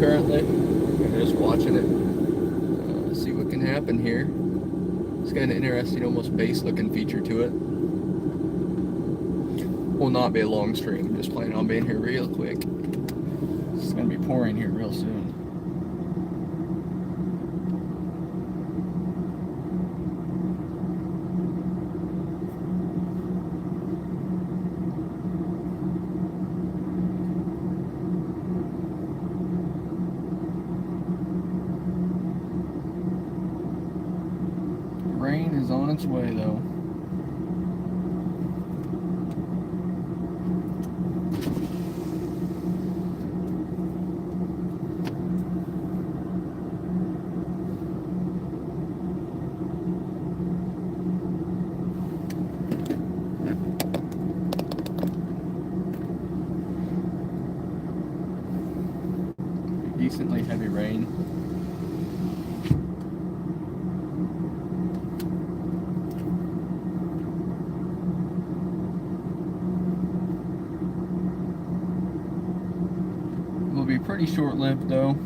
currently. I'm just watching it. See what can happen here. It's got an interesting, almost bass-looking feature to it. Will not be a long stream. I'm just planning on being here real quick. It's going to be pouring here real soon. Rain is on its way, though. Decently heavy rain. Will be pretty short-lived though.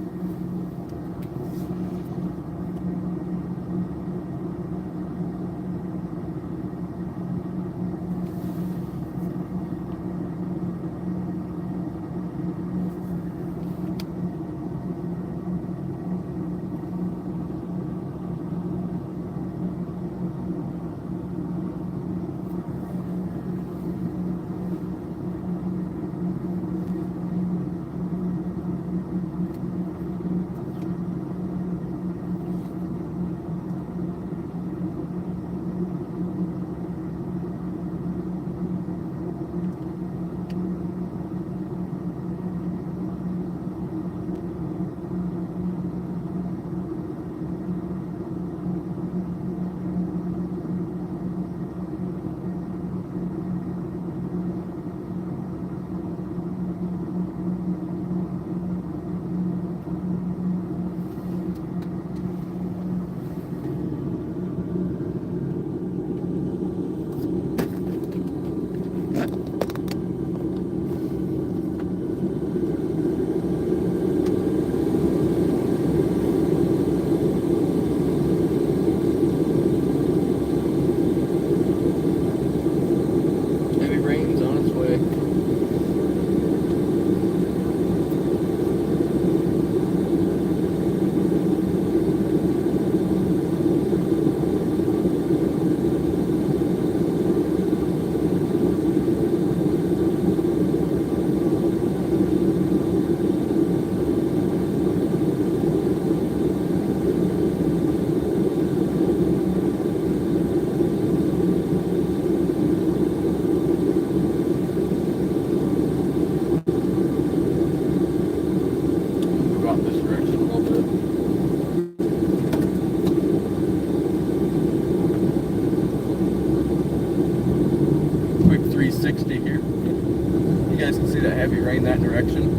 Heavy rain that direction.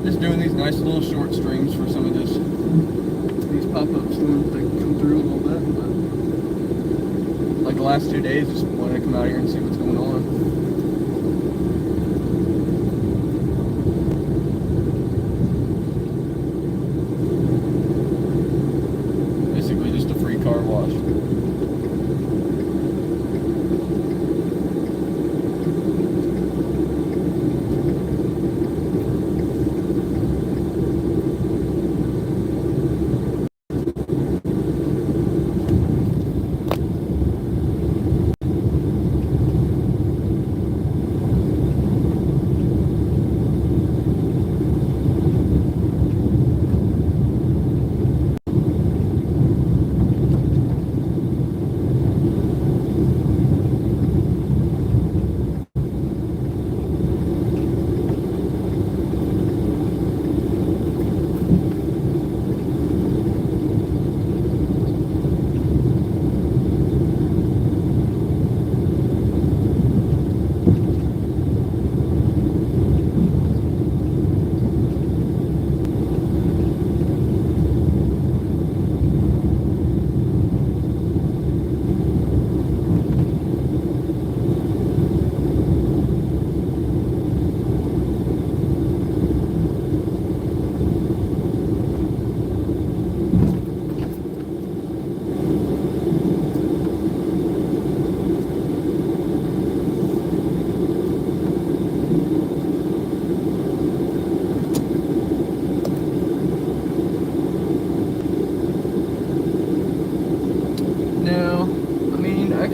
Just doing these nice little short streams for some of these pop-up storms that come through a little bit. But like the last 2 days, just wanted to come out here and see what's going on. Basically just a free car wash.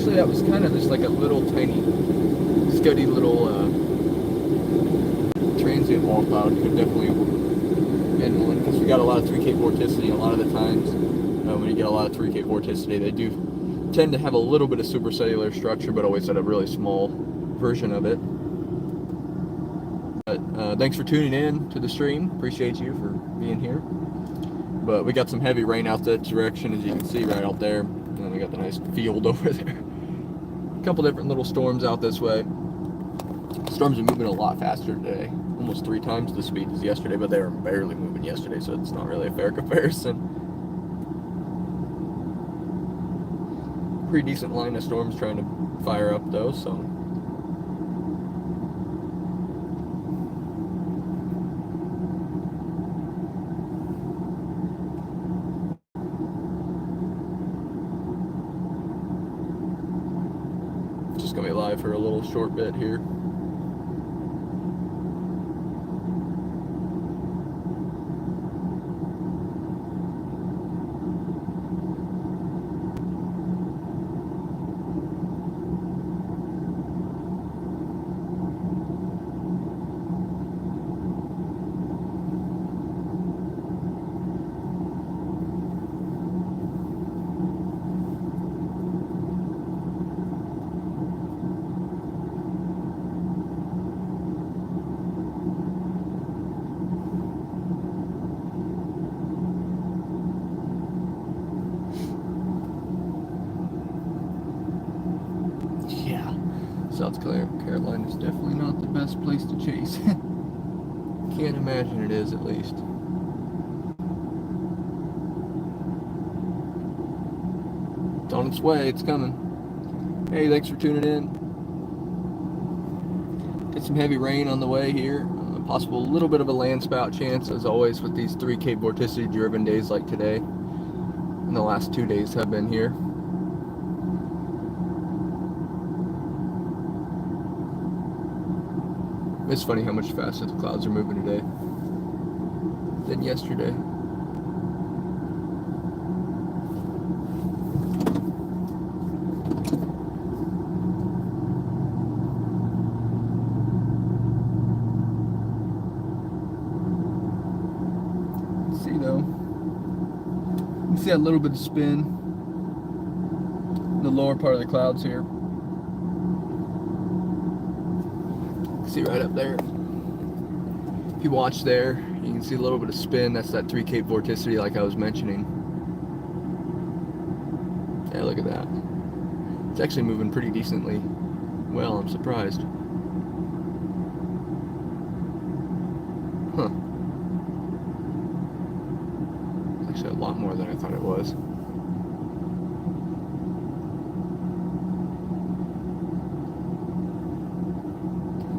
Actually, that was kind of just like a little tiny, scuddy little transient wall cloud. Could definitely end one, because we got a lot of 3K vorticity. A lot of the times when you get a lot of 3K vorticity, they do tend to have a little bit of supercellular structure, but always at a really small version of it. But thanks for tuning in to the stream. Appreciate you for being here. But we got some heavy rain out that direction, as you can see right out there. And then we got the nice field over there. A couple different little storms out this way. Storms are moving a lot faster today. Almost 3 times the speed as yesterday, but they were barely moving yesterday, so it's not really a fair comparison. Pretty decent line of storms trying to fire up though, so. Just gonna be live for a little short bit here. South Carolina is definitely not the best place to chase. Can't imagine it is, at least. It's on its way, it's coming. Hey, thanks for tuning in. Get some heavy rain on the way here. Possible little bit of a landspout chance, as always, with these 3K vorticity driven days like today. And the last 2 days have been here. It's funny how much faster the clouds are moving today than yesterday. Let's see though. You see a little bit of spin in the lower part of the clouds here. See right up there, if you watch there, you can see a little bit of spin. That's that 3K vorticity like I was mentioning. Yeah, look at that. It's actually moving pretty decently well. I'm surprised. Huh. It's actually a lot more than I thought it was.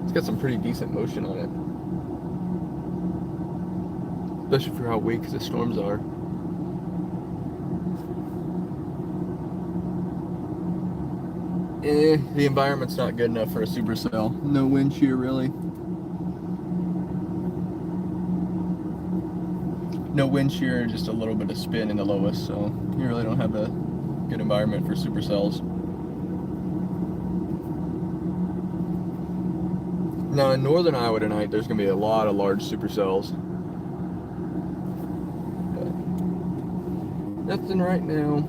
It's got some pretty decent motion on it, especially for how weak the storms are. The environment's not good enough for a supercell. No wind shear, really. No wind shear, just a little bit of spin in the lowest, so you really don't have a good environment for supercells. Now in northern Iowa tonight, there's going to be a lot of large supercells. But nothing right now.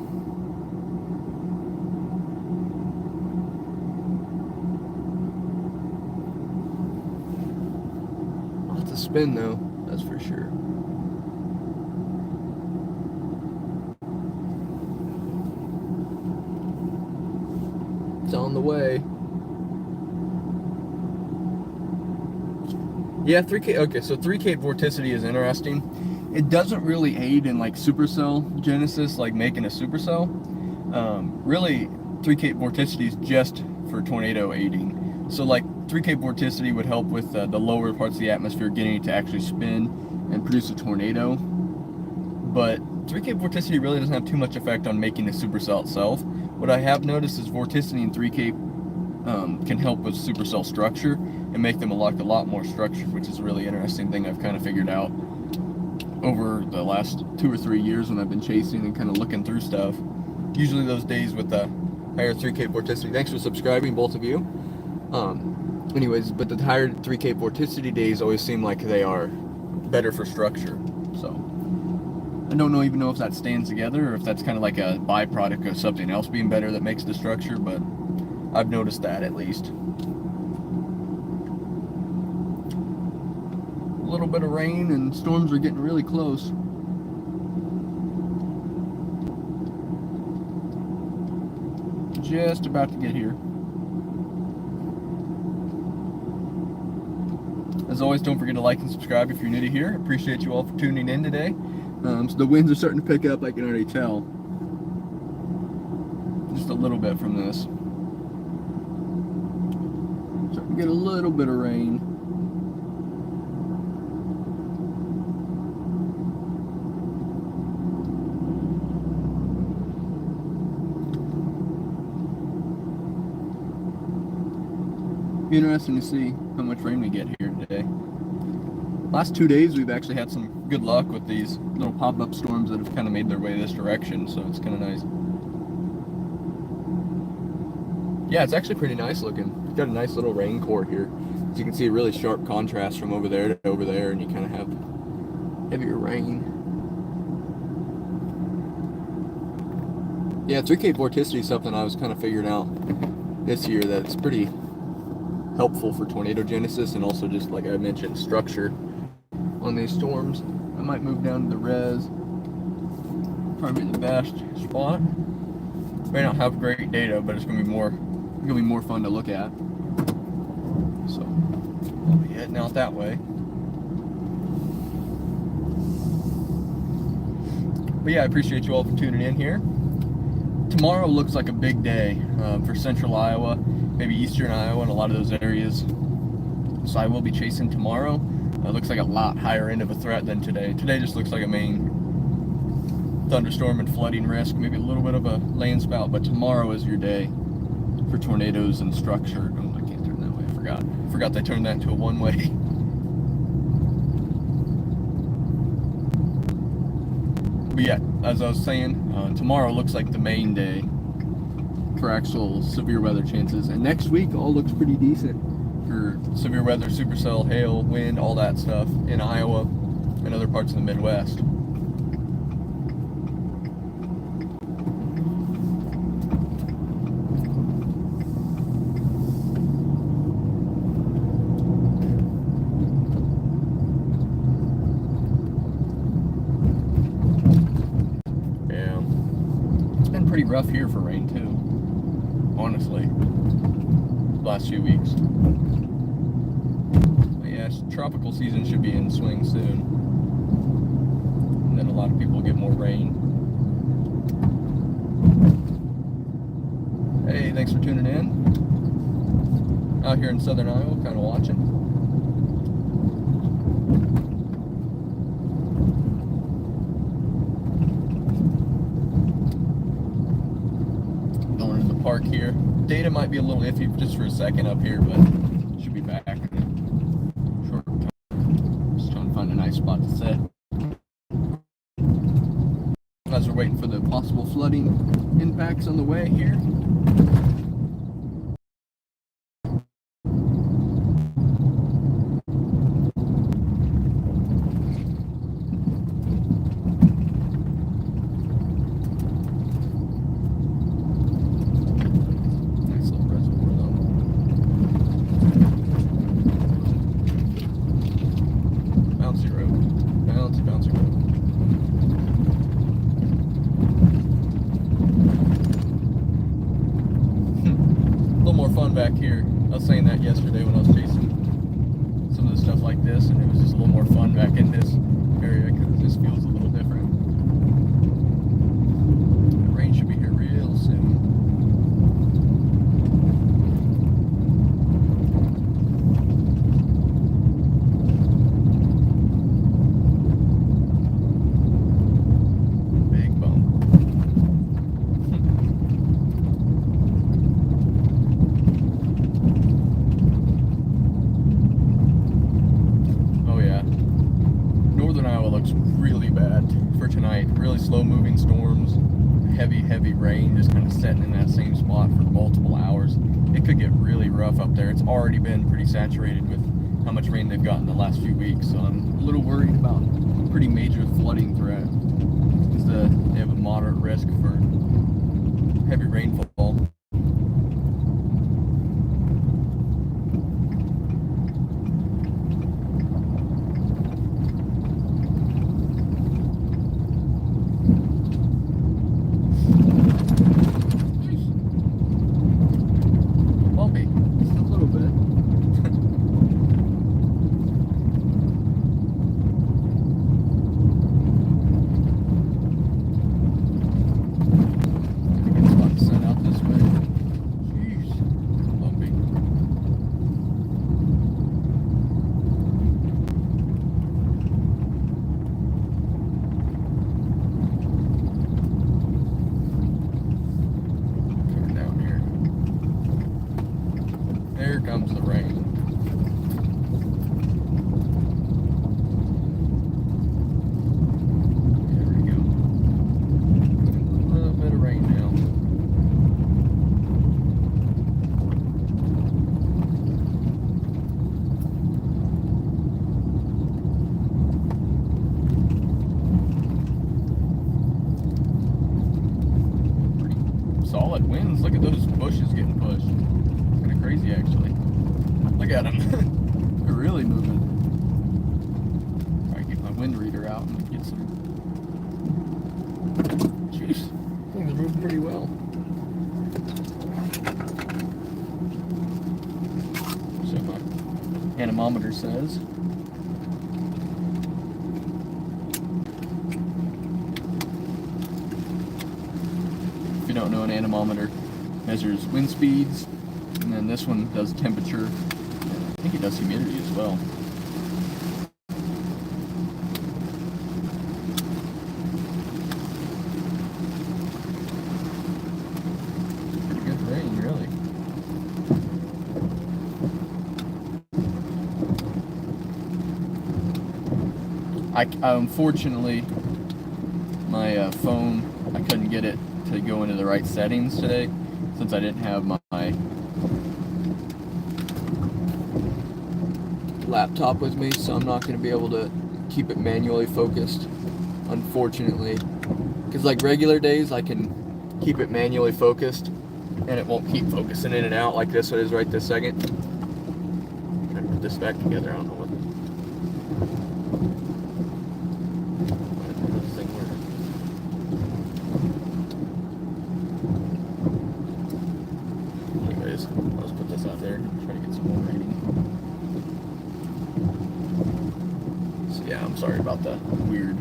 Lots of spin though, that's for sure. It's on the way. Yeah, 3K, okay, so 3K vorticity is interesting. It doesn't really aid in like supercell genesis, like making a supercell. Really, 3K vorticity is just for tornado aiding. So like 3K vorticity would help with the lower parts of the atmosphere getting to actually spin and produce a tornado. But 3K vorticity really doesn't have too much effect on making the supercell itself. What I have noticed is vorticity in 3K can help with supercell structure and make them a lot more structured, which is a really interesting thing I've kind of figured out over the last 2 or 3 years when I've been chasing and kind of looking through stuff. Usually those days with the higher 3K vorticity. Thanks for subscribing, both of you. Anyways, but the higher 3K vorticity days always seem like they are better for structure. So I don't even know if that stands together or if that's kind of like a byproduct of something else being better that makes the structure, but I've noticed that at least. A little bit of rain and storms are getting really close. Just about to get here. As always, don't forget to like and subscribe if you're new to here. Appreciate you all for tuning in today. So the winds are starting to pick up, I can already tell. Just a little bit from this. Starting to get a little bit of rain. Be interesting to see how much rain we get here today. Last 2 days we've actually had some good luck with these little pop-up storms that have kind of made their way this direction, so it's kind of nice. Yeah, it's actually pretty nice looking. It's got a nice little rain core here. As you can see, a really sharp contrast from over there to over there, and you kind of have heavier rain. Yeah, 3K vorticity is something I was kind of figuring out this year that it's pretty helpful for tornado genesis and also just, like I mentioned, structure on these storms. I might move down to the res. Probably the best spot. May not have great data, but it's gonna be more fun to look at. So I'll be heading out that way. But yeah, I appreciate you all for tuning in here. Tomorrow looks like a big day for central Iowa, maybe eastern Iowa, and a lot of those areas. So I will be chasing tomorrow. It looks like a lot higher end of a threat than today. Today just looks like a main thunderstorm and flooding risk, maybe a little bit of a landspout, but tomorrow is your day for tornadoes and structure. Oh, I can't turn that way, I forgot they turned that into a one-way. But yeah, as I was saying, tomorrow looks like the main day for actual severe weather chances, and next week all looks pretty decent for severe weather, supercell, hail, wind, all that stuff in Iowa and other parts of the Midwest. Yeah, it's been pretty rough here for rain too, honestly, last few weeks. Tropical season should be in swing soon, and then a lot of people get more rain. Hey, thanks for tuning in. Out here in southern Iowa, kind of watching. Going into the park here. Data might be a little iffy just for a second up here, but should be back. Spot to set as we're waiting for the possible flooding impacts on the way here. Nice little reservoir though. Bouncy road. Bouncy road. A little more fun back here. I was saying that yesterday when I was chasing some of the stuff like this, and it was just a little more fun back in this area because this feels a little different. The rain should be here real soon. Looks really bad. heavy rain just kind of setting in that same spot for multiple hours, it could get really rough up there. It's already been pretty saturated with how much rain they've gotten the last few weeks, so I'm a little worried about a pretty major flooding threat, because they have a moderate risk for heavy rainfall. Here comes the rain. There we go. A little bit of rain now. Pretty solid winds. Look at those bushes getting pushed. Crazy, actually. Look at them. They're really moving. Try to get my wind reader out and get some. Jeez, things are moving pretty well. So my anemometer says. If you don't know, an anemometer measures wind speeds. And then this one does temperature. I think it does humidity as well. Pretty good rain, really. Unfortunately, my phone, I couldn't get it to go into the right settings today, since I didn't have my laptop with me, so I'm not going to be able to keep it manually focused, unfortunately, because like regular days I can keep it manually focused and it won't keep focusing in and out like this one is right this second. I'm trying to put this back together. I don't know what this thing works. Anyways, let's put this out there and try to get some more rating. Yeah, I'm sorry about that weird.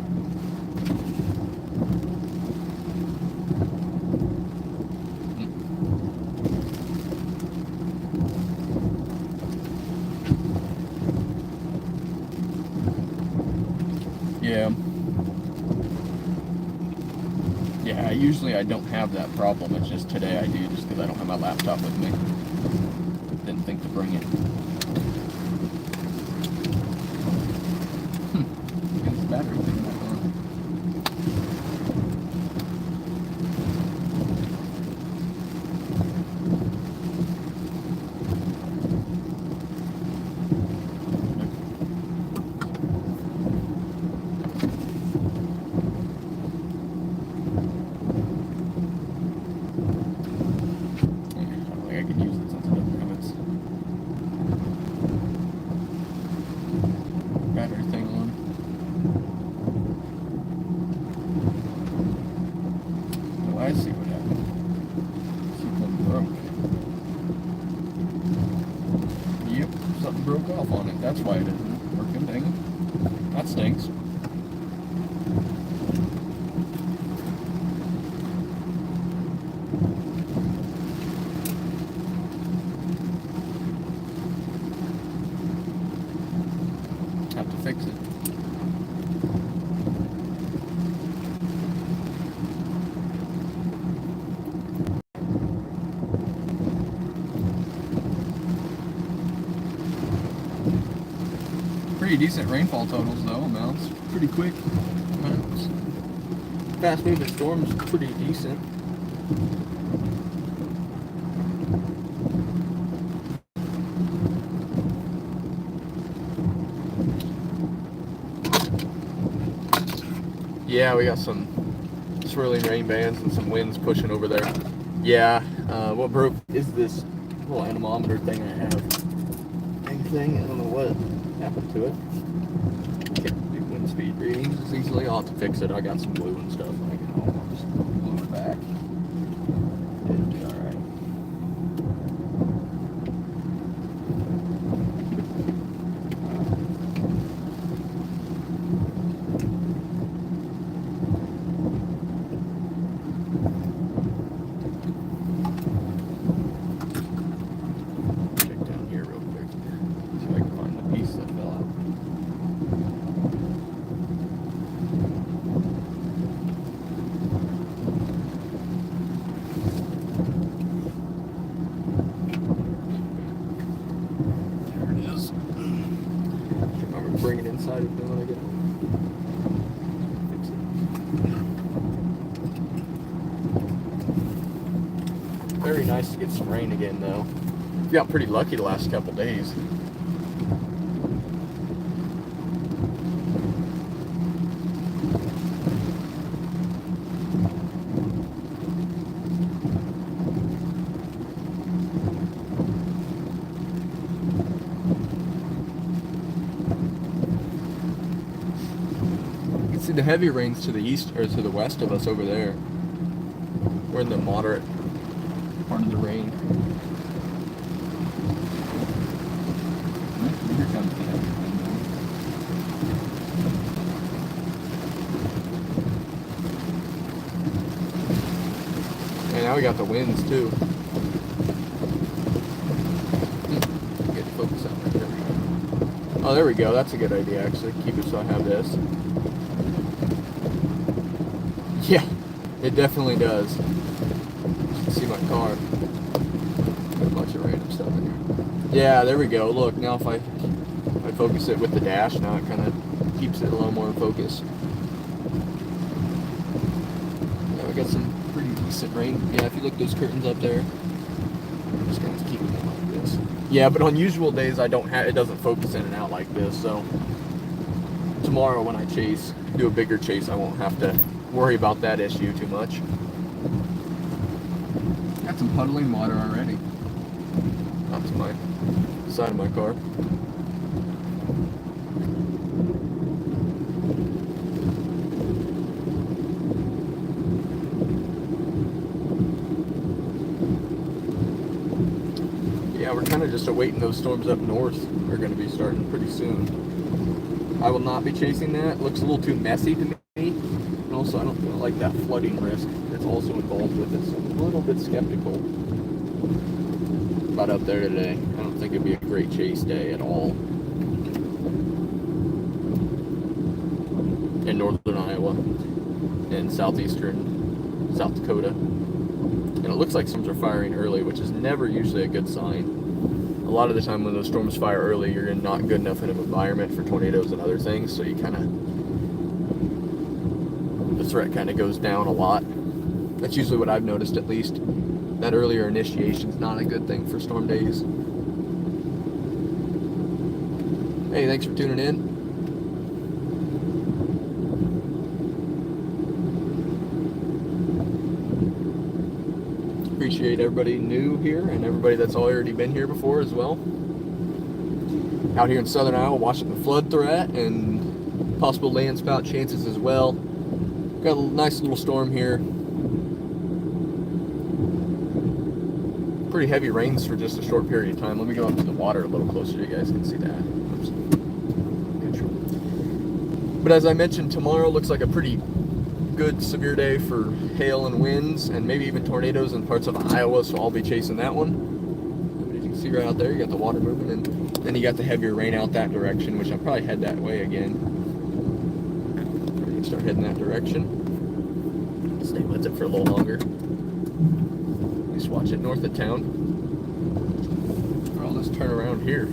Yeah, usually I don't have that problem. It's just today I do, just because I don't have my laptop with me. Didn't think to bring it. Battery thing back on. I don't think I can use it since it doesn't have its battery thing on. I see what happened. Something broke. Yep, something broke off on it. That's why it isn't working. Dang it. That stinks. Have to fix it. Pretty decent rainfall totals though, amounts pretty quick. Fast moving storms pretty decent. Yeah, we got some swirling rain bands and some winds pushing over there. Yeah, what broke is this little anemometer thing I have. Thing, I don't know what happened to it. Can't do wind speed readings as easily. I'll have to fix it. I got some glue and stuff. I can almost glue it back. It'll be alright. Bring it inside of me when I get home. Fix it. Very nice to get some rain again, though. We got pretty lucky the last couple days. See the heavy rains to the east or to the west of us over there. We're in the moderate part of the rain. Here comes the heavy rain. And now we got the winds too. Get the focus out right there. Oh, there we go. That's a good idea actually. Keep it so I have this. Yeah, it definitely does. You can see my car. Got a bunch of random stuff in here. Yeah, there we go. Look, now if I focus it with the dash, now it kind of keeps it a little more in focus. Yeah, we got some pretty decent rain. Yeah, if you look at those curtains up there, I'm just kind of keeping it like this. Yeah, but on usual days, it doesn't focus in and out like this. So tomorrow when I do a bigger chase, I won't have to worry about that issue too much. Got some puddling water already. That's my side of my car. Yeah, we're kind of just awaiting those storms up north. They're going to be starting pretty soon. I will not be chasing that. It looks a little too messy to me. And also, I don't like that flooding risk that's also involved with it. So I'm a little bit skeptical about up there today. I don't think it'd be a great chase day at all in northern Iowa and southeastern South Dakota. And it looks like storms are firing early, which is never usually a good sign. A lot of the time when those storms fire early, you're in not good enough in an environment for tornadoes and other things, so you kind of, the threat kind of goes down a lot. That's usually what I've noticed, at least. That earlier initiation is not a good thing for storm days. Hey, thanks for tuning in. Appreciate everybody new here and everybody that's already been here before as well. Out here in southern Iowa, watching the flood threat and possible landspout chances as well. Got a nice little storm here. Pretty heavy rains for just a short period of time. Let me go up to the water a little closer so you guys can see that. Oops. But as I mentioned, tomorrow looks like a pretty good severe day for hail and winds and maybe even tornadoes in parts of Iowa, so I'll be chasing that one. But as you can see right out there, you got the water moving, and then you got the heavier rain out that direction, which I'll probably head that way again. Probably start heading that direction. Stay with it for a little longer. Just watch it north of town. Or I'll just turn around here.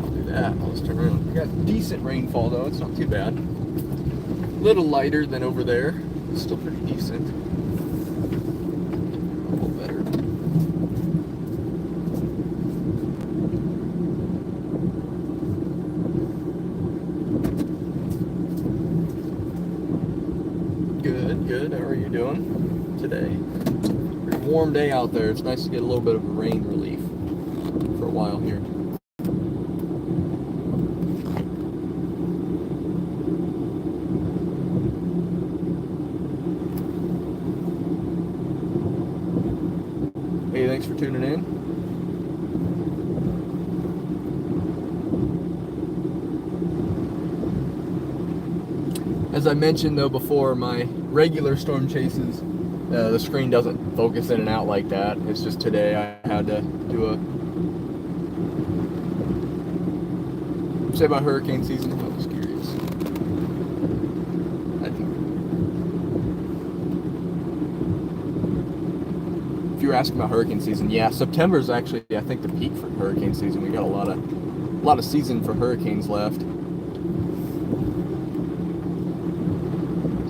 I'll do that. I'll just turn around. We got decent rainfall though, it's not too bad. A little lighter than over there. It's still pretty decent. little better. Good. How are you doing today? Pretty warm day out there. It's nice to get a little bit of a rain relief for a while here. Hey, thanks for tuning in. As I mentioned though before, my regular storm chases, the screen doesn't focus in and out like that. It's just today I had to do a say about hurricane season. I was curious. If you were asking about hurricane season, yeah, September is actually I think the peak for hurricane season. We got a lot of season for hurricanes left.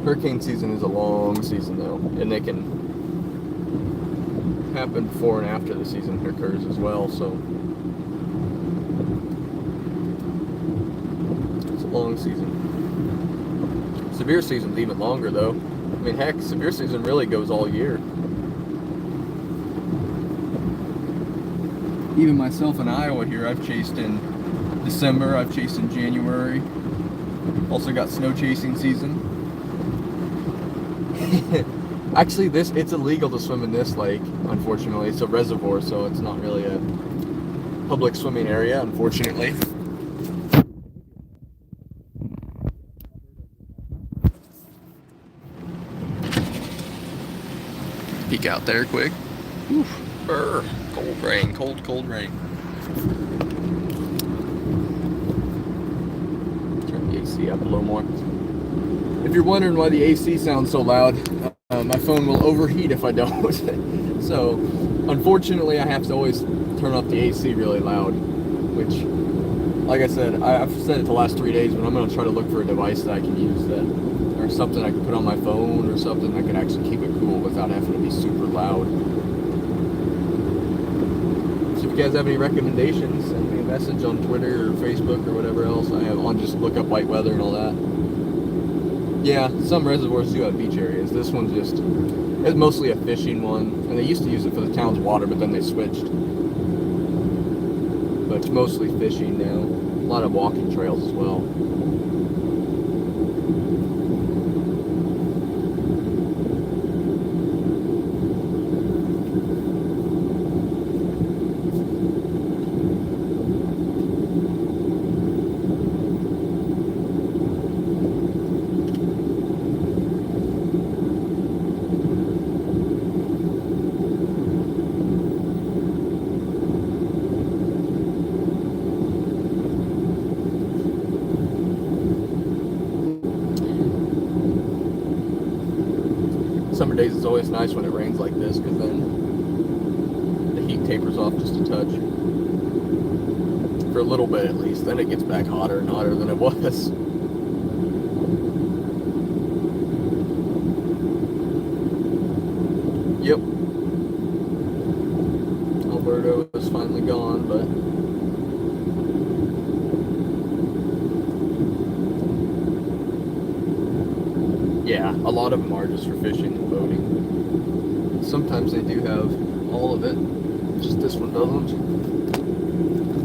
Hurricane season is a long season though, and they can happen before and after the season occurs as well, so it's a long season. Severe season's even longer though. I mean, heck, severe season really goes all year. Even myself in Iowa here, I've chased in December, I've chased in January. Also got snow chasing season. Actually, it's illegal to swim in this lake, unfortunately. It's a reservoir, so it's not really a public swimming area, unfortunately. Peek out there quick. Oof. Brr. Cold rain, cold rain. Turn the AC up a little more. If you're wondering why the AC sounds so loud, my phone will overheat if I don't. So, unfortunately, I have to always turn off the AC really loud, which, like I said, I've said it the last 3 days, but I'm going to try to look for a device that I can use or something I can put on my phone, or something that can actually keep it cool without having to be super loud. So if you guys have any recommendations, send me a message on Twitter or Facebook or whatever else I have on. Just look up white weather and all that. Yeah, some reservoirs do have beach areas. This one's it's mostly a fishing one, and they used to use it for the town's water, but then they switched. But it's mostly fishing now. A lot of walking trails as well. Summer days it's always nice when it rains like this, because then the heat tapers off just a touch. For a little bit at least. Then it gets back hotter and hotter than it was. Yep. Alberto is finally gone, but yeah, a lot of them are just for fishing and boating. Sometimes they do have all of it, just this one doesn't.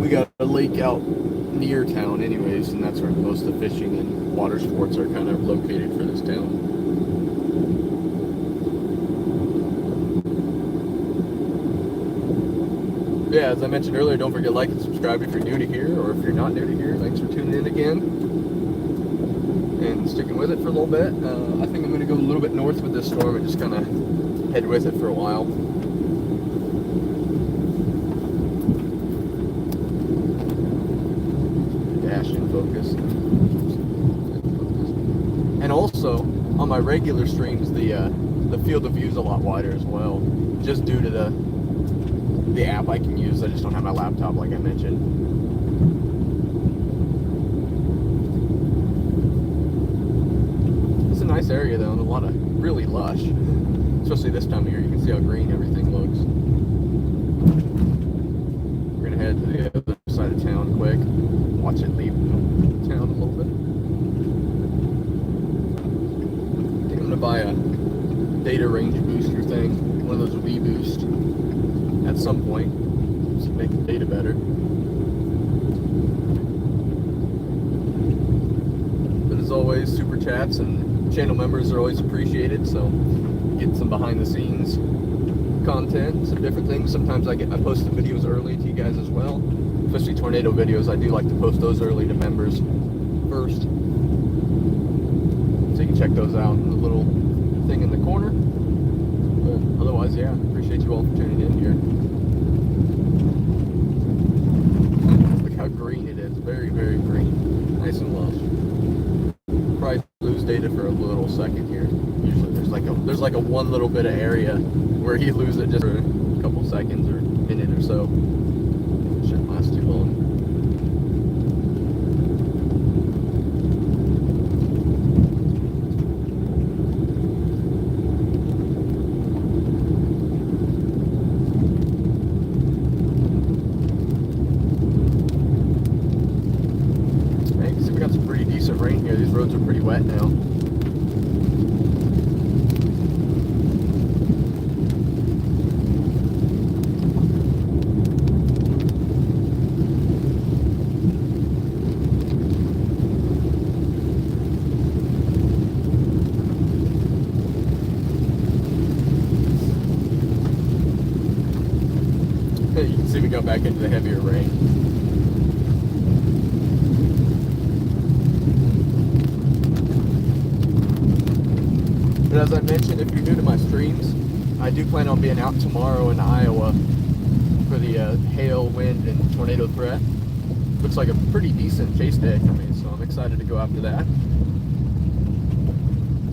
We got a lake out near town anyways, and that's where most of the fishing and water sports are kind of located for this town. Yeah, as I mentioned earlier, don't forget to like and subscribe if you're new to here, or if you're not new to here. Thanks for tuning in again and sticking with it for a little bit. I think I'm going to go a little bit north with this storm and just kind of head with it for a while. Dash in focus. And also, on my regular streams, the field of view is a lot wider as well, just due to the app I can use. I just don't have my laptop, like I mentioned. It's a nice area though, and a lot of really lush. especially this time of year. You can see how green everything looks. We're gonna head to the other side of town quick. Watch it leave town a little bit. I think I'm gonna buy a data range booster thing, one of those 𝘼𝙙𝙫𝙬𝙬 at some point, to make the data better. But as always, super chats and channel members are always appreciated, so get some behind the scenes content, some different things. Sometimes I post the videos early to you guys as well, especially tornado videos. I do like to post those early to members first, so you can check those out in the little thing in the corner. But otherwise, yeah, appreciate you all for tuning in here. Look how green it is. Very, very green. Nice and lush. Probably lose data for a little second here. Usually there's like a one little bit of area where you lose it just for a couple seconds or a minute or so. Shouldn't last too long. Rain here. These roads are pretty wet now. You can see we got back into the heavier rain. But as I mentioned, if you're new to my streams, I do plan on being out tomorrow in Iowa for the hail, wind, and tornado threat. Looks like a pretty decent chase day for me, so I'm excited to go after that.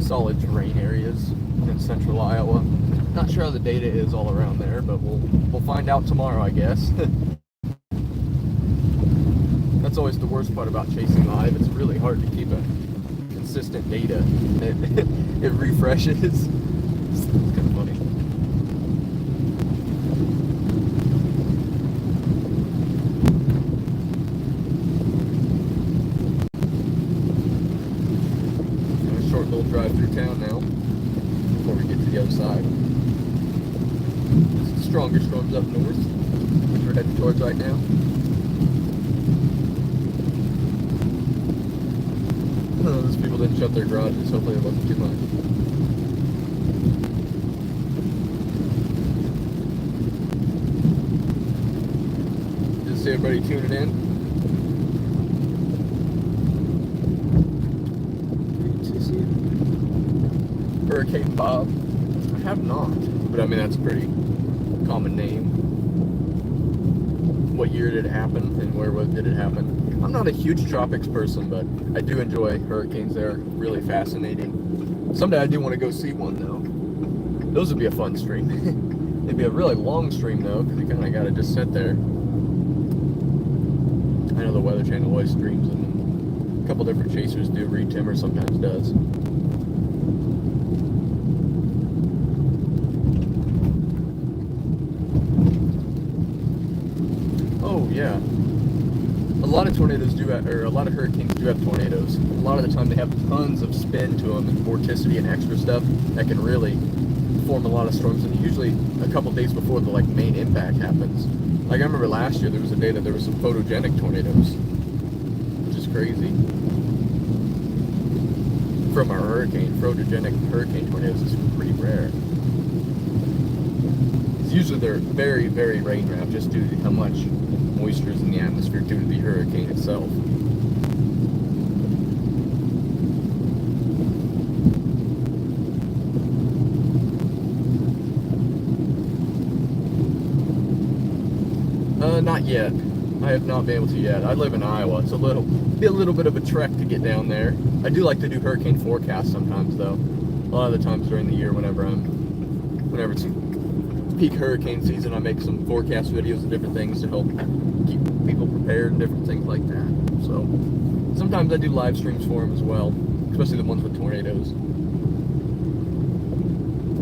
Solid terrain areas in central Iowa. Not sure how the data is all around there, but we'll find out tomorrow, I guess. That's always the worst part about chasing live. It's really hard to keep a consistent data. It refreshes. It's kind of funny. A short little drive through town now before we get to the other side. It's the stronger storms up north, which we're heading towards right now. Those people didn't shut their garages. Hopefully it wasn't too much. Just see everybody tuning in. Hurricane Bob. I have not, but I mean that's a pretty common name. What year did it happen and where did it happen? I'm not a huge tropics person, but I do enjoy hurricanes. They're really fascinating. Someday I do want to go see one, though. Those would be a fun stream. It'd be a really long stream, though, because you kind of got to just sit there. I know the Weather Channel always streams them. A couple different chasers do. Reed Timmer sometimes does. Oh, yeah. A lot of tornadoes do have, or a lot of hurricanes do have tornadoes. A lot of the time they have tons of spin to them and vorticity and extra stuff that can really form a lot of storms, and usually a couple days before the main impact happens. Like I remember last year there was a day that there was some photogenic tornadoes, which is crazy. From our hurricane, photogenic hurricane tornadoes is pretty rare. Usually they're very, very rain wrapped just due to how much moisture is in the atmosphere due to the hurricane itself. Not yet. I have not been able to yet. I live in Iowa. It's be a little bit of a trek to get down there. I do like to do hurricane forecasts sometimes, though. A lot of the times during the year, whenever it's peak hurricane season, I make some forecast videos and different things to help keep people prepared and different things like that. So sometimes I do live streams for them as well, especially the ones with tornadoes.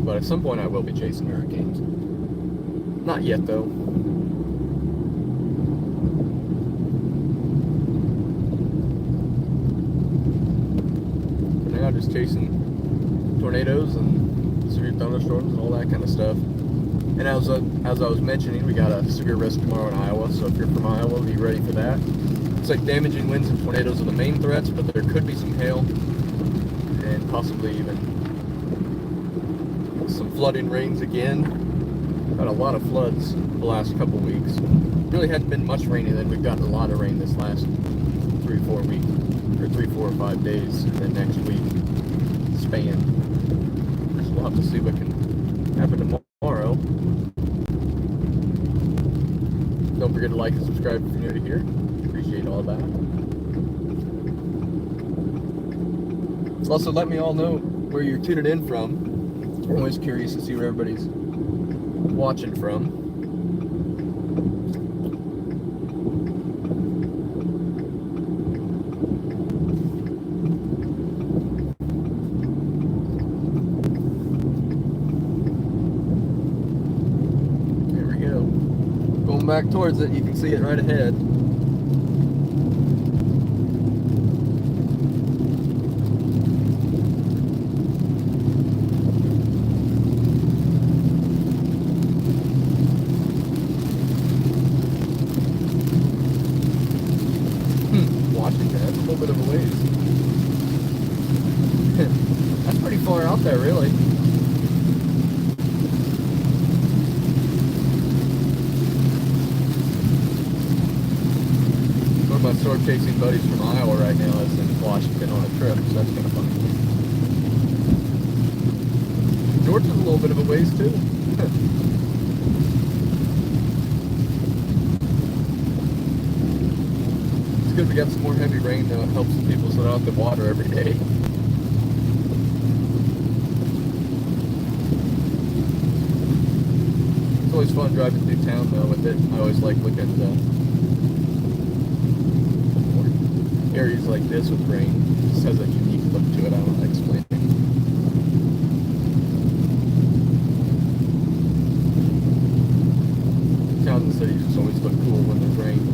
but at some point I will be chasing hurricanes. Not yet, though. For now, just chasing tornadoes and severe thunderstorms and all that kind of stuff. And as I was mentioning, we got a severe risk tomorrow in Iowa, so if you're from Iowa, be ready for that. It's like damaging winds and tornadoes are the main threats, but there could be some hail and possibly even some flooding rains again. Got a lot of floods the last couple weeks. Really hadn't been much rain, and then we've gotten a lot of rain this last 3 or 4 or 5 days, and then next week span. So we'll have to see what can happen tomorrow. Don't forget to like and subscribe if you're new to here. Appreciate all that. Also, let me all know where you're tuning in from. I'm always curious to see where everybody's watching from. There we go. Going back towards it, you can see it right ahead. That's a little bit of a ways. That's pretty far out there, really. One of my sword chasing buddies from Iowa right now is in Washington on a trip, so that's kind of funny. Georgia's a little bit of a ways too. Good, we got some more heavy rain now. It helps people so they don't have to water every day. It's always fun driving through town though with it. I always like looking at areas like this with rain. It just has a unique look to it. I don't know how to explain it. Towns and cities just always look cool when there's rain.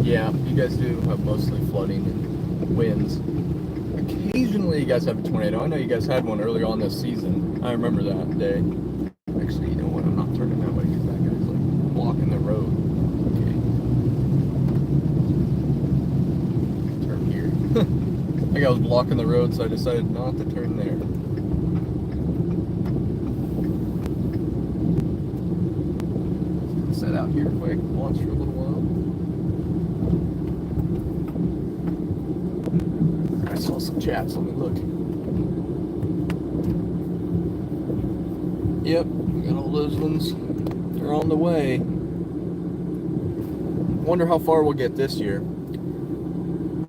Yeah, you guys do have mostly flooding and winds. Occasionally you guys have a tornado. I know you guys had one earlier on this season. I remember that day. Actually, you know what? I'm not turning that way because that guy's like blocking the road. Okay. Turn here. I think I was blocking the road, so I decided not to turn there. Set out here quick, watch for a little while. I saw some chats. Let me look. Yep, we got all those ones. They're on the way. Wonder how far we'll get this year.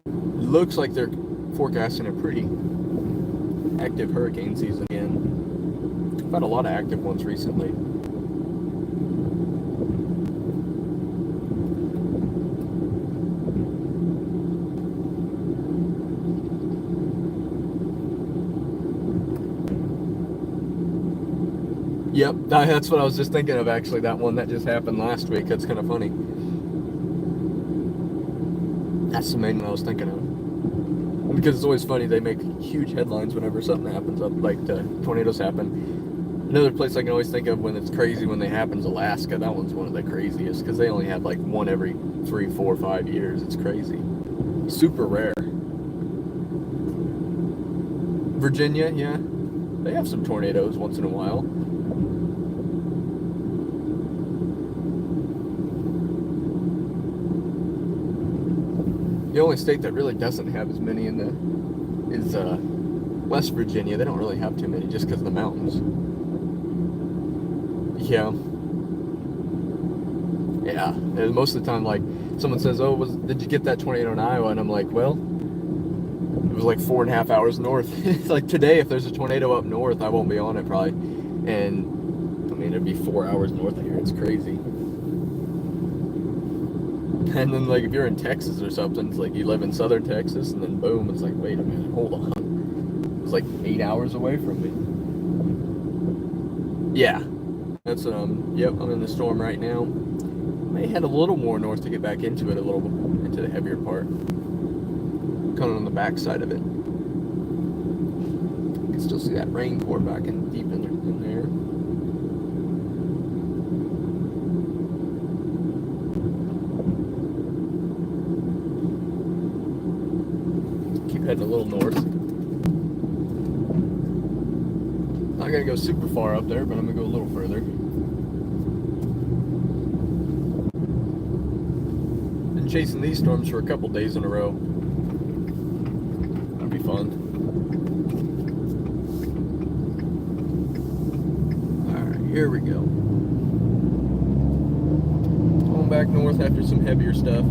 Looks like they're forecasting a pretty active hurricane season again. We've had a lot of active ones recently. Yep, that's what I was just thinking of, actually, that one that just happened last week. That's kind of funny. That's the main one I was thinking of. Because it's always funny, they make huge headlines whenever something happens up, like tornadoes happen. Another place I can always think of when it's crazy when they happen is Alaska. That one's one of the craziest, because they only have like one every 3, 4, 5 years. It's crazy. Super rare. Virginia, yeah. They have some tornadoes once in a while. The only state that really doesn't have as many in the is West Virginia, they don't really have too many just because of the mountains. Yeah. Yeah. And most of the time, like, someone says, oh, did you get that tornado in Iowa? And I'm like, well, it was like 4.5 hours north. It's like today, if there's a tornado up north, I won't be on it probably. And I mean, it'd be 4 hours north of here. It's crazy. And then, like, if you're in Texas or something, it's like you live in southern Texas, and then boom, it's like, wait a minute, hold on. It was like 8 hours away from me. Yeah. That's, yep, I'm in the storm right now. May head a little more north to get back into it a little, into the heavier part. Coming on the back side of it. You can still see that rain pour back in deep in there. Keep heading a little north. Not gonna go super far up there, but I'm gonna go a little further. Been chasing these storms for a couple days in a row. That'll be fun. Alright, here we go. Going back north after some heavier stuff.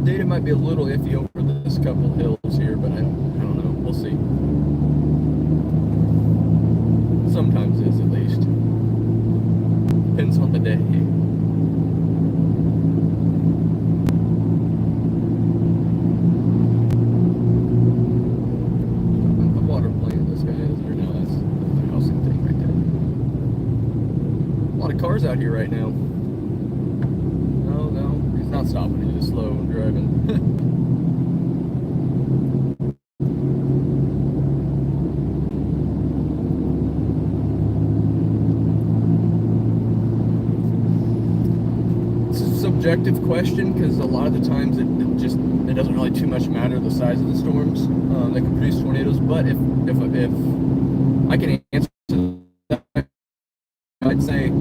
Data might be a little iffy over this couple hills here, but I don't know. We'll see. Sometimes is, at least. Depends on the day. The water plant this guy is here now. That's the housing thing right there. A lot of cars out here right now. No, he's not stopping. He's just slow and driving. Subjective question, because a lot of the times it doesn't really too much matter the size of the storms that can produce tornadoes. But if I can answer that, I'd say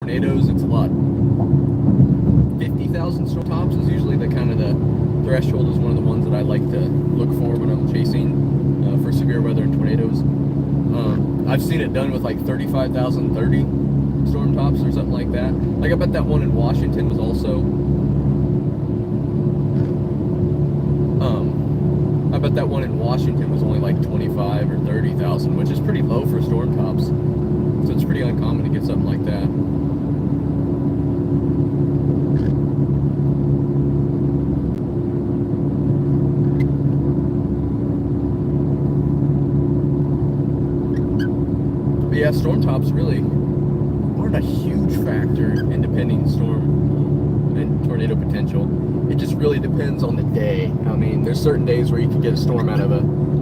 tornadoes, it's a lot. 50,000 storm tops is usually the kind of the threshold, is one of the ones that I like to look for when I'm chasing for severe weather and tornadoes. I've seen it done with like 35,000, 30 storm tops or something like that. Like, I bet that one in Washington was also I bet that one in Washington was only like 25 or 30,000, which is pretty low for storm tops. So it's pretty uncommon to get something like that. But yeah, storm tops really aren't a huge factor in depending storm and tornado potential. It just really depends on the day. I mean, there's certain days where you can get a storm out of a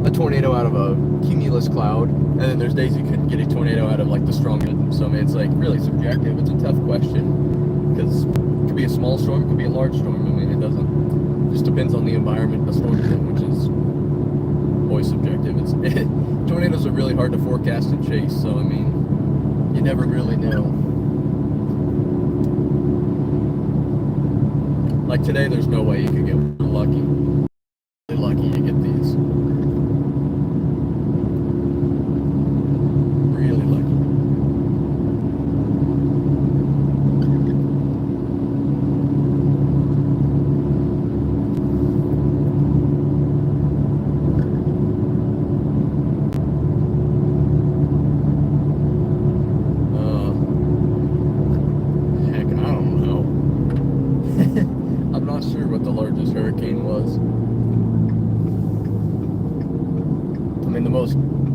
tornado out of a cumulus cloud, and then there's days you couldn't get a tornado out of like the strong wind. So I mean, it's like really subjective. It's a tough question, because it could be a small storm, it could be a large storm. I mean, it just depends on the environment the storm's in, which is always subjective. Tornadoes are really hard to forecast and chase, so I mean, you never really know. Like today, there's no way you could get lucky. Really lucky you get these. Really lucky.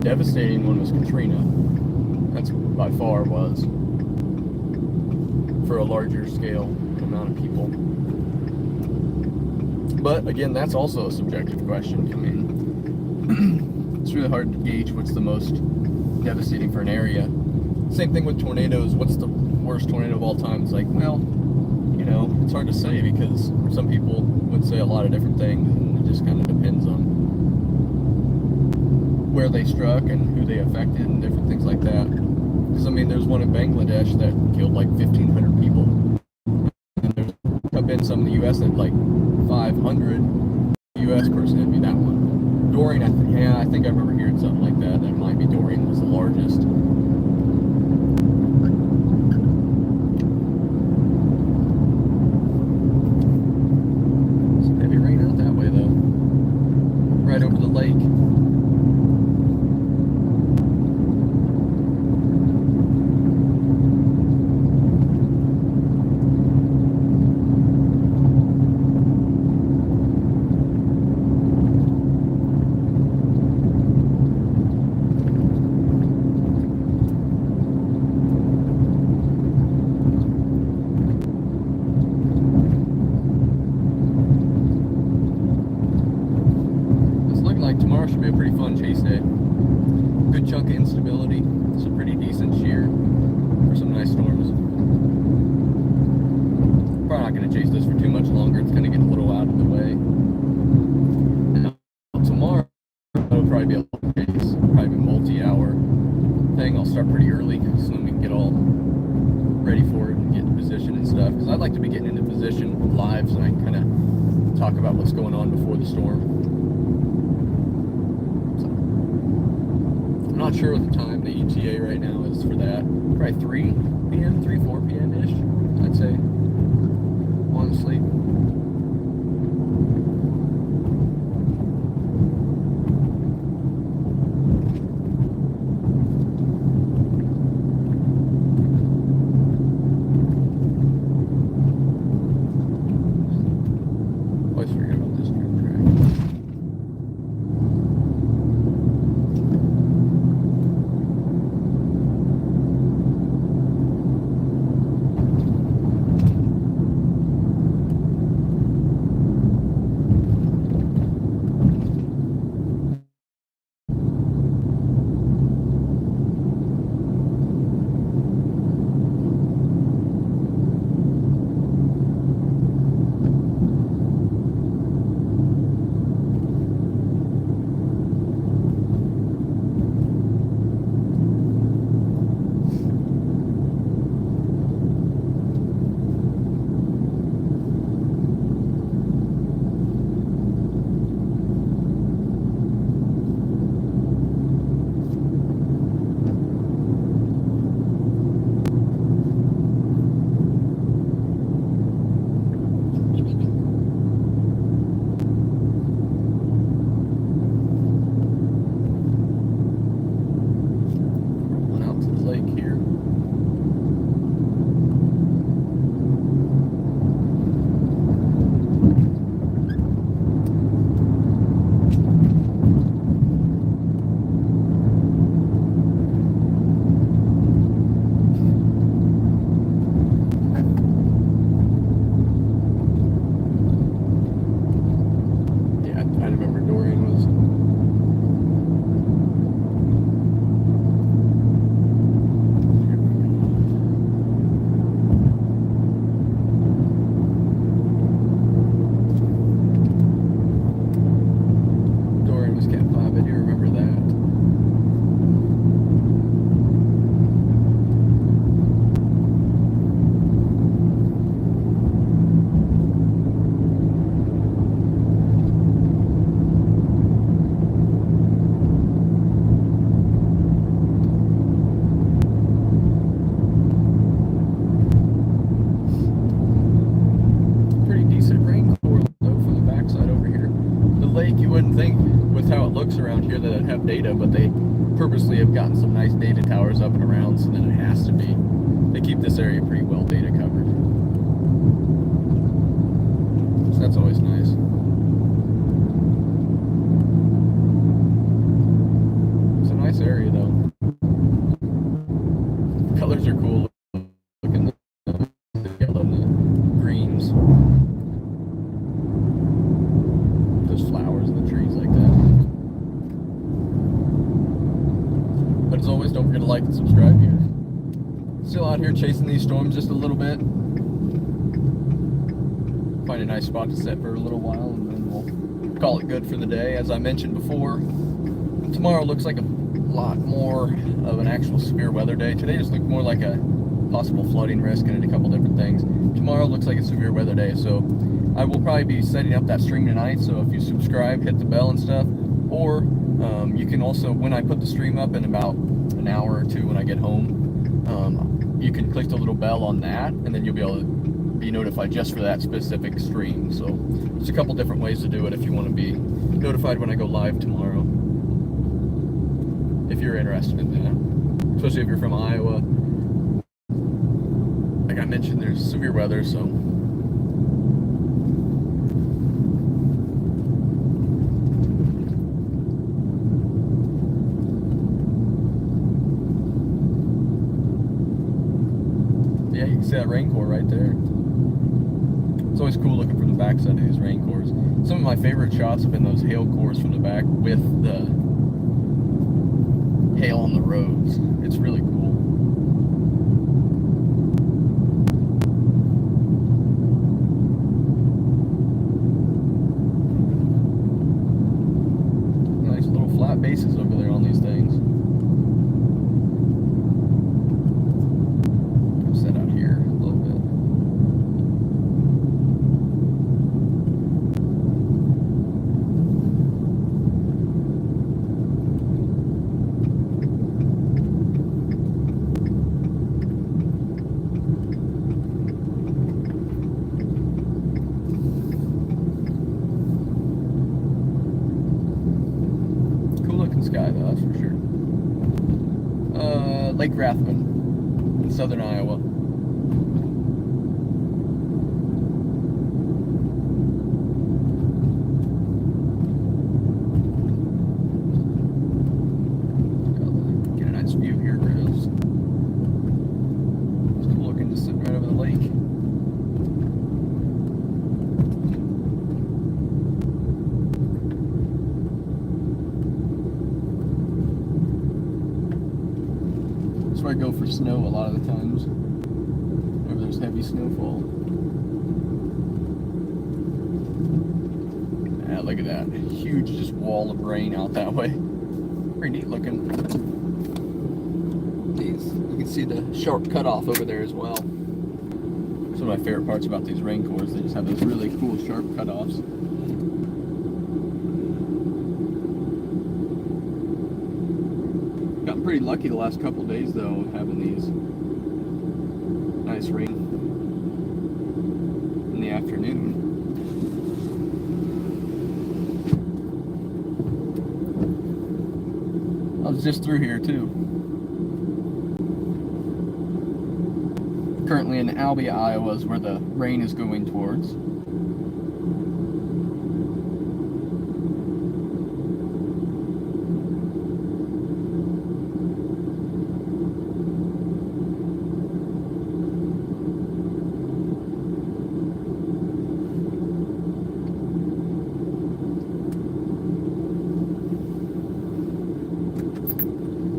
Devastating one was Katrina. That's by far was, for a larger scale amount of people. But again, that's also a subjective question. I mean, it's really hard to gauge what's the most devastating for an area. Same thing with tornadoes. What's the worst tornado of all time? It's like, well, you know, it's hard to say, because some people would say a lot of different things, and it just kind of depends on where they struck and who they affected and different things like that. Because I mean, there's one in Bangladesh that killed like 1,500 people. been some in the U.S. at like 500. U.S. person, it'd be that one. Dorian, I think I remember hearing something like that. That might be Dorian was the largest. Some heavy rain out that way though. Right over the lake. Tomorrow should be a pretty fun chase day. Good chunk of instability, some pretty decent shear for some nice storms. Probably not going to chase this for too much longer. It's going to get a little out of the way. Now, tomorrow it'll probably be a long chase, probably be a multi-hour thing. I'll start pretty early so then we can get all ready for it and get in position and stuff. Because I'd like to be getting into position live so I can kind of talk about what's going on before the storm. I'm not sure what the time the ETA right now is for that. Probably 3 p.m., 4 p.m.-ish, I'd say, honestly. Always forget about this track. Around here that have data, but they purposely have gotten some nice data towers up and around, so then it has to be. They keep this area pretty well data covered. So that's always nice. It's a nice area though. Colors are cool. Look at the yellow and the greens. Those flowers and the trees like that. But as always, don't forget to like and subscribe here. Still out here chasing these storms just a little bit. Find a nice spot to sit for a little while and then we'll call it good for the day. As I mentioned before, tomorrow looks like a lot more of an actual severe weather day. Today just looked more like a possible flooding risk and a couple different things. Tomorrow looks like a severe weather day, so I will probably be setting up that stream tonight. So if you subscribe, hit the bell and stuff, or you can also, when I put the stream up in about an hour or two when I get home, you can click the little bell on that, and then you'll be able to be notified just for that specific stream. So there's a couple different ways to do it if you want to be notified when I go live tomorrow, if you're interested in that, especially if you're from Iowa. Like I mentioned, there's severe weather, so yeah, you can see that rain core right there. It's always cool looking from the backside of these rain cores. Some of my favorite shots have been those hail cores from the back with the hail on the roads. It's really cool. Nice little flat bases over there on these things. Set out here a little bit. Sky though, that's for sure. Lake Rathman in southern Iowa. Get a nice view here, Chris. It's cool looking, just sitting right over the lake. I go for snow a lot of the times whenever there's heavy snowfall. Yeah, look at that huge just wall of rain out that way. Pretty neat looking. These, you can see the sharp cutoff over there as well. Some of my favorite parts about these rain cores, they just have those really cool sharp cutoffs. Gotten pretty lucky the last couple of days though, having these nice rain in the afternoon. I was just through here too. Currently in 𝘼𝙙𝙬𝙬, Iowa is where the rain is going towards.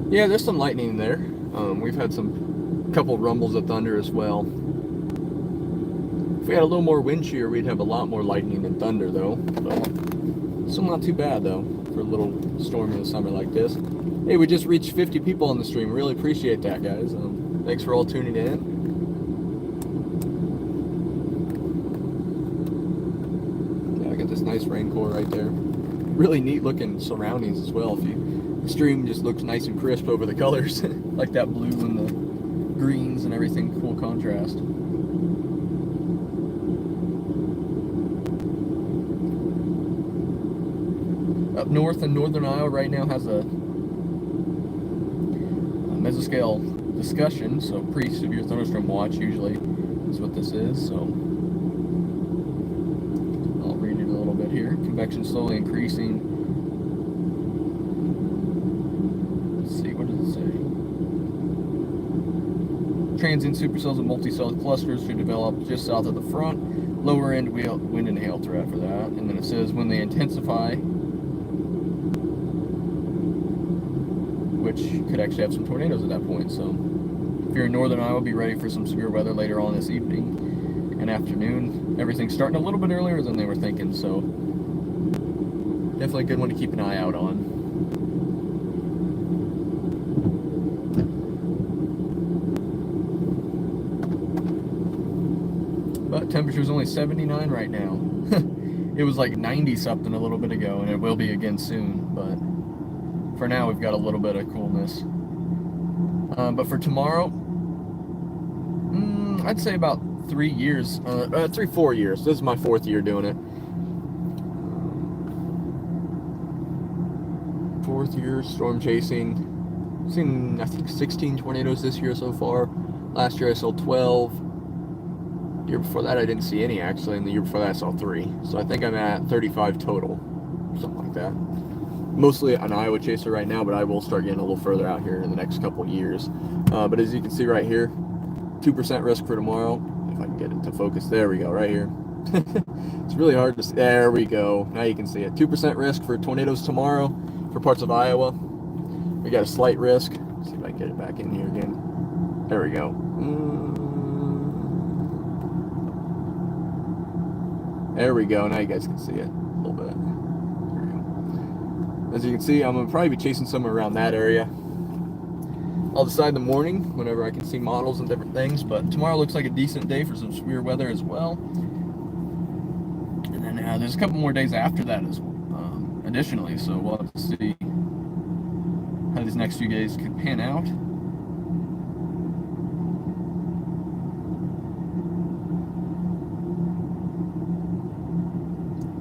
Yeah, there's some lightning there. We've had some couple rumbles of thunder as well. If we had a little more wind shear, we'd have a lot more lightning than thunder though. But still not too bad though for a little storm in the summer like this. Hey, we just reached 50 people on the stream. Really appreciate that, guys. Thanks for all tuning in. Yeah, I got this nice rain core right there. Really neat looking surroundings as well. The stream just looks nice and crisp over the colors, like that blue and the greens and everything, cool contrast. Up north in northern Iowa right now has a mesoscale discussion, so pre-severe thunderstorm watch usually is what this is. So I'll read it a little bit here. Convection slowly increasing. Transient supercells and multicell clusters should develop just south of the front. Lower end wind and hail threat for that. And then it says when they intensify, which could actually have some tornadoes at that point. So if you're in northern Iowa, be ready for some severe weather later on this evening and afternoon. Everything's starting a little bit earlier than they were thinking, so definitely a good one to keep an eye out on. temperature is only 79 right now. It was like 90 something a little bit ago, and it will be again soon, but for now we've got a little bit of coolness. But for tomorrow, I'd say about 4 years. This is my 4th year doing it. 4th year storm chasing. I've seen, I think, 16 tornadoes this year so far. Last year I saw 12. The year before that I didn't see any, actually, and the year before that I saw 3. So I think I'm at 35 total, something like that. Mostly an Iowa chaser right now, but I will start getting a little further out here in the next couple of years. But as you can see right here, 2% risk for tomorrow. If I can get it to focus, there we go, right here. It's really hard to see. There we go. Now you can see it. 2% risk for tornadoes tomorrow for parts of Iowa. We got a slight risk. Let's see if I can get it back in here again. There we go. There we go. Now you guys can see it a little bit. There we go. As you can see, I'm gonna probably be chasing somewhere around that area. I'll decide in the morning whenever I can see models and different things, but tomorrow looks like a decent day for some severe weather as well. And then there's a couple more days after that as additionally, so we'll have to see how these next few days could pan out.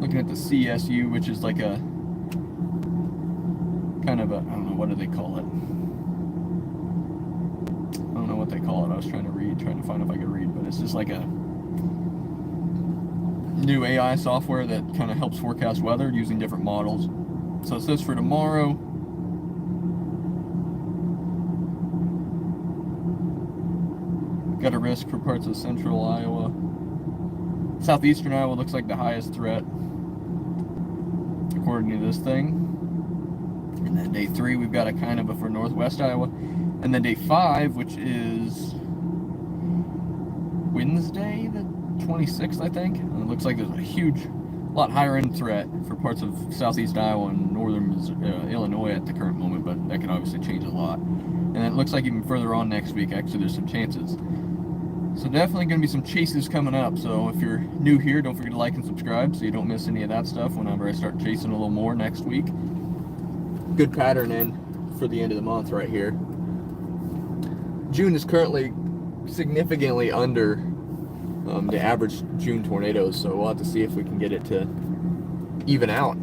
Looking at the CSU, which is like a kind of a, I don't know, what do they call it? I don't know what they call it. I was trying to find if I could read, but it's just like a new AI software that kind of helps forecast weather using different models. So it says for tomorrow, got a risk for parts of central Iowa. Southeastern Iowa looks like the highest threat, according to this thing. And then day 3, we've got a kind of a for northwest Iowa. And then day 5, which is Wednesday, the 26th, I think. And it looks like there's a lot higher end threat for parts of southeast Iowa and northern Illinois at the current moment, but that could obviously change a lot. And it looks like even further on next week, actually, there's some chances. So definitely going to be some chases coming up. So if you're new here, don't forget to like and subscribe so you don't miss any of that stuff whenever I start chasing a little more next week. Good pattern in for the end of the month right here. June is currently significantly under the average June tornadoes, so we'll have to see if we can get it to even out.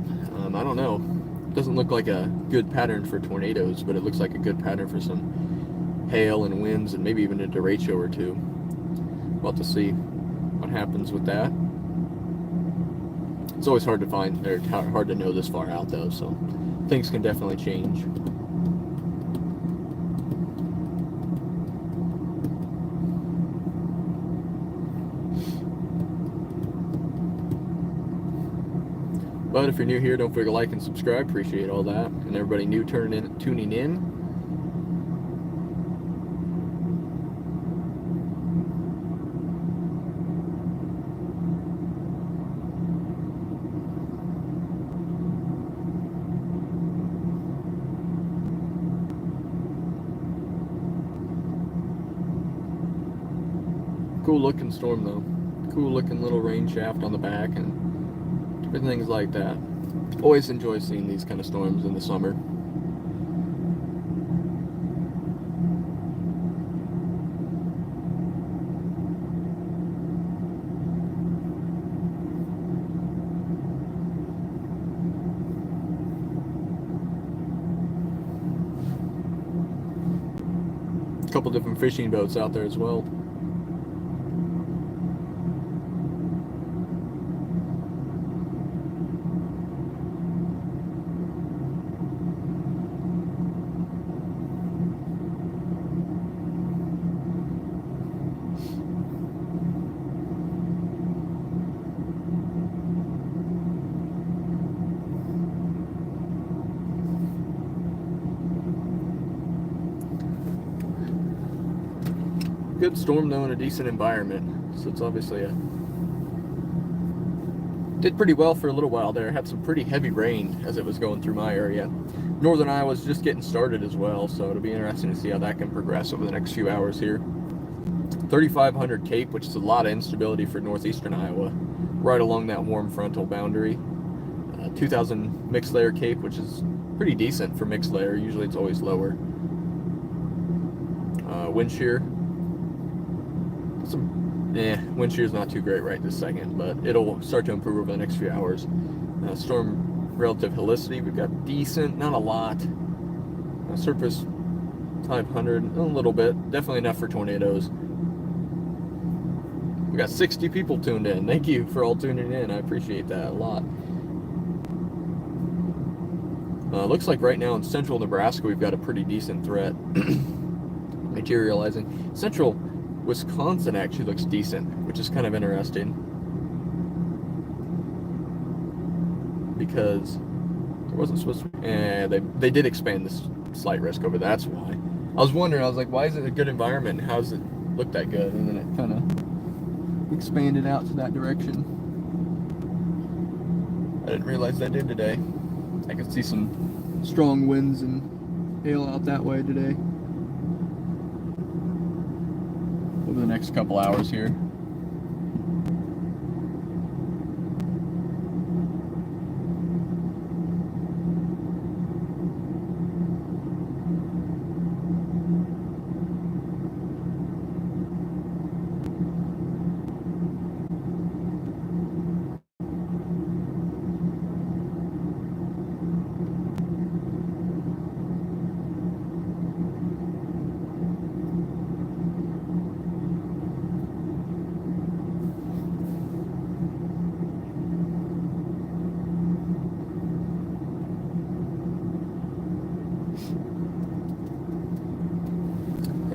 I don't know. It doesn't look like a good pattern for tornadoes, but it looks like a good pattern for some hail and winds and maybe even a derecho or two. We'll have to see what happens with that. It's always hard to find, or hard to know this far out though, so things can definitely change. But if you're new here, don't forget to like and subscribe. Appreciate all that. And everybody new tuning in. Cool looking storm though. Cool looking little rain shaft on the back and different things like that. Always enjoy seeing these kind of storms in the summer. A couple different fishing boats out there as well. Good storm though in a decent environment, so it's obviously did pretty well for a little while there. Had some pretty heavy rain as it was going through my area. Northern Iowa's just getting started as well, so it'll be interesting to see how that can progress over the next few hours here. 3,500 Cape, which is a lot of instability for northeastern Iowa, right along that warm frontal boundary. 2,000 mixed layer Cape, which is pretty decent for mixed layer. Usually it's always lower. Wind shear. Wind shear is not too great right this second, but it'll start to improve over the next few hours. Storm relative helicity, we've got decent, not a lot. Surface 500, a little bit, definitely enough for tornadoes. We got 60 people tuned in. Thank you for all tuning in. I appreciate that a lot. Looks like right now in central Nebraska we've got a pretty decent threat materializing. Central Wisconsin actually looks decent, which is kind of interesting, because there wasn't supposed to be, they did expand this slight risk over. That's why I was wondering. I was like, why is it a good environment? How does it look that good? And then it kind of expanded out to that direction. I didn't realize that did today. I could see some strong winds and hail out that way today over the next couple hours here.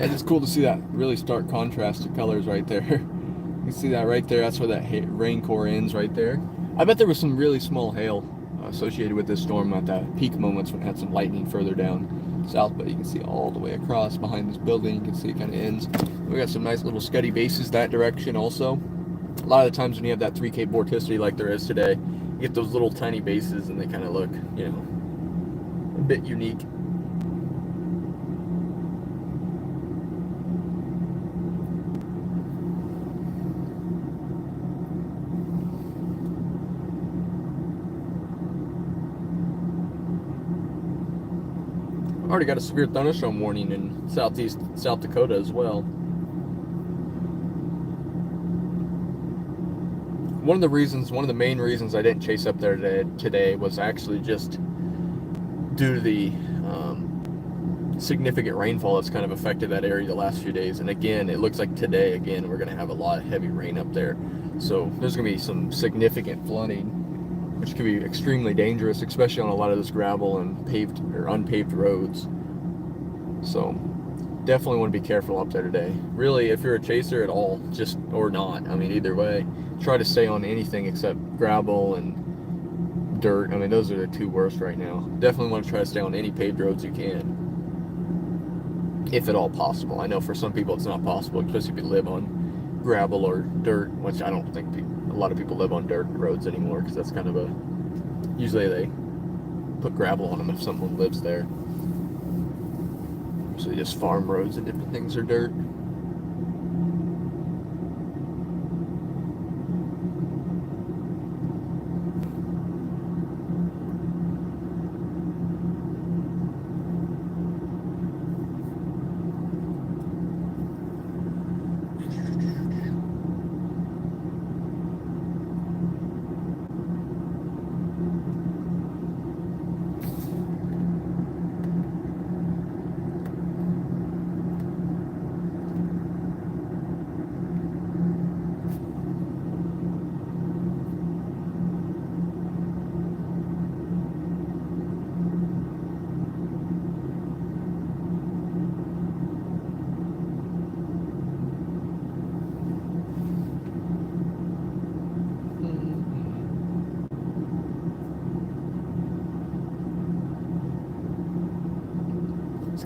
And it's cool to see that really stark contrast of colors right there. You can see that right there. That's where that rain core ends right there. I bet there was some really small hail associated with this storm at the peak moments when it had some lightning further down south, but you can see all the way across behind this building. You can see it kind of ends. We got some nice little scuddy bases that direction also. A lot of the times when you have that 3 Cape vorticity like there is today, you get those little tiny bases and they kind of look, you know, a bit unique. Already got a severe thunderstorm warning in southeast South Dakota as well. One of the main reasons I didn't chase up there today was actually just due to the significant rainfall that's kind of affected that area the last few days. And again, it looks like today, again, we're going to have a lot of heavy rain up there. So there's going to be some significant flooding, which could be extremely dangerous, especially on a lot of this gravel and paved or unpaved roads. So definitely want to be careful up there today. Really, if you're a chaser at all, just, or not, I mean, either way, try to stay on anything except gravel and dirt. I mean, those are the two worst right now. Definitely want to try to stay on any paved roads you can, if at all possible. I know for some people it's not possible, especially if you live on gravel or dirt, which I don't think a lot of people live on dirt roads anymore, because that's kind of usually they put gravel on them if someone lives there. So just farm roads and different things are dirt.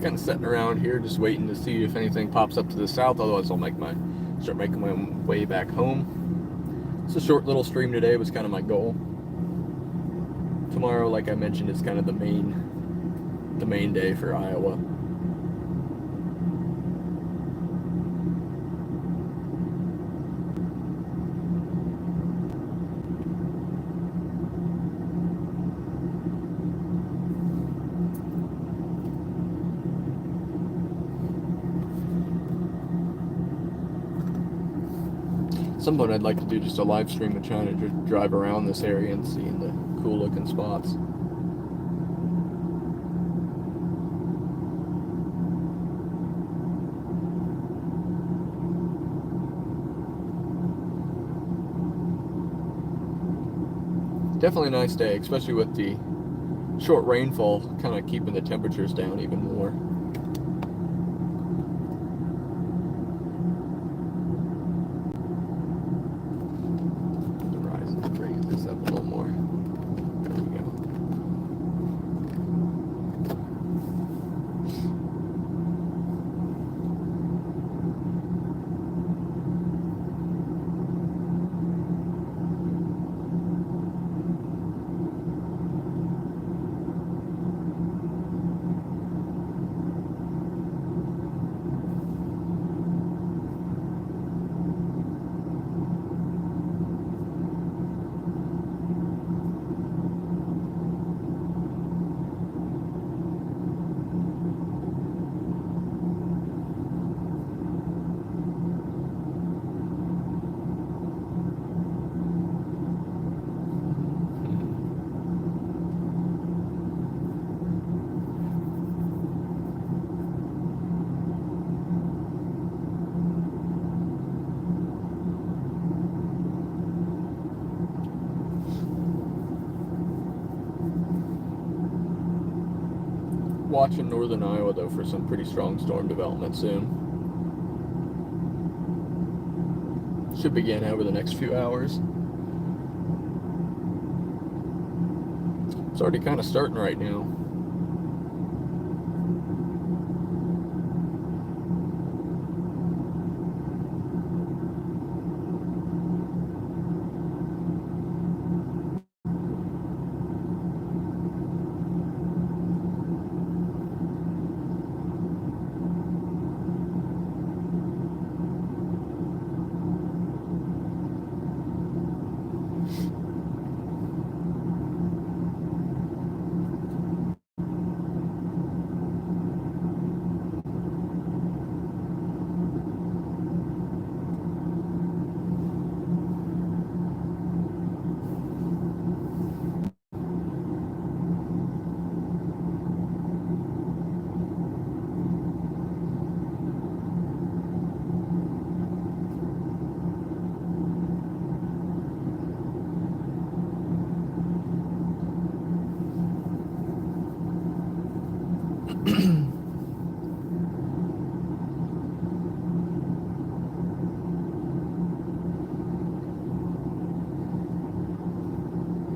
Kind of sitting around here just waiting to see if anything pops up to the south. Otherwise I'll start making my way back home. It's a short little stream today, was kind of my goal. Tomorrow, like I mentioned, is kind of the main day for Iowa. some point I'd like to do just a live stream of trying to just drive around this area and seeing the cool looking spots. Definitely a nice day, especially with the short rainfall, kind of keeping the temperatures down even more. The horizon's raise this up a little more. There we go. Watching northern Iowa though for some pretty strong storm development soon. Should begin over the next few hours. It's already kind of starting right now.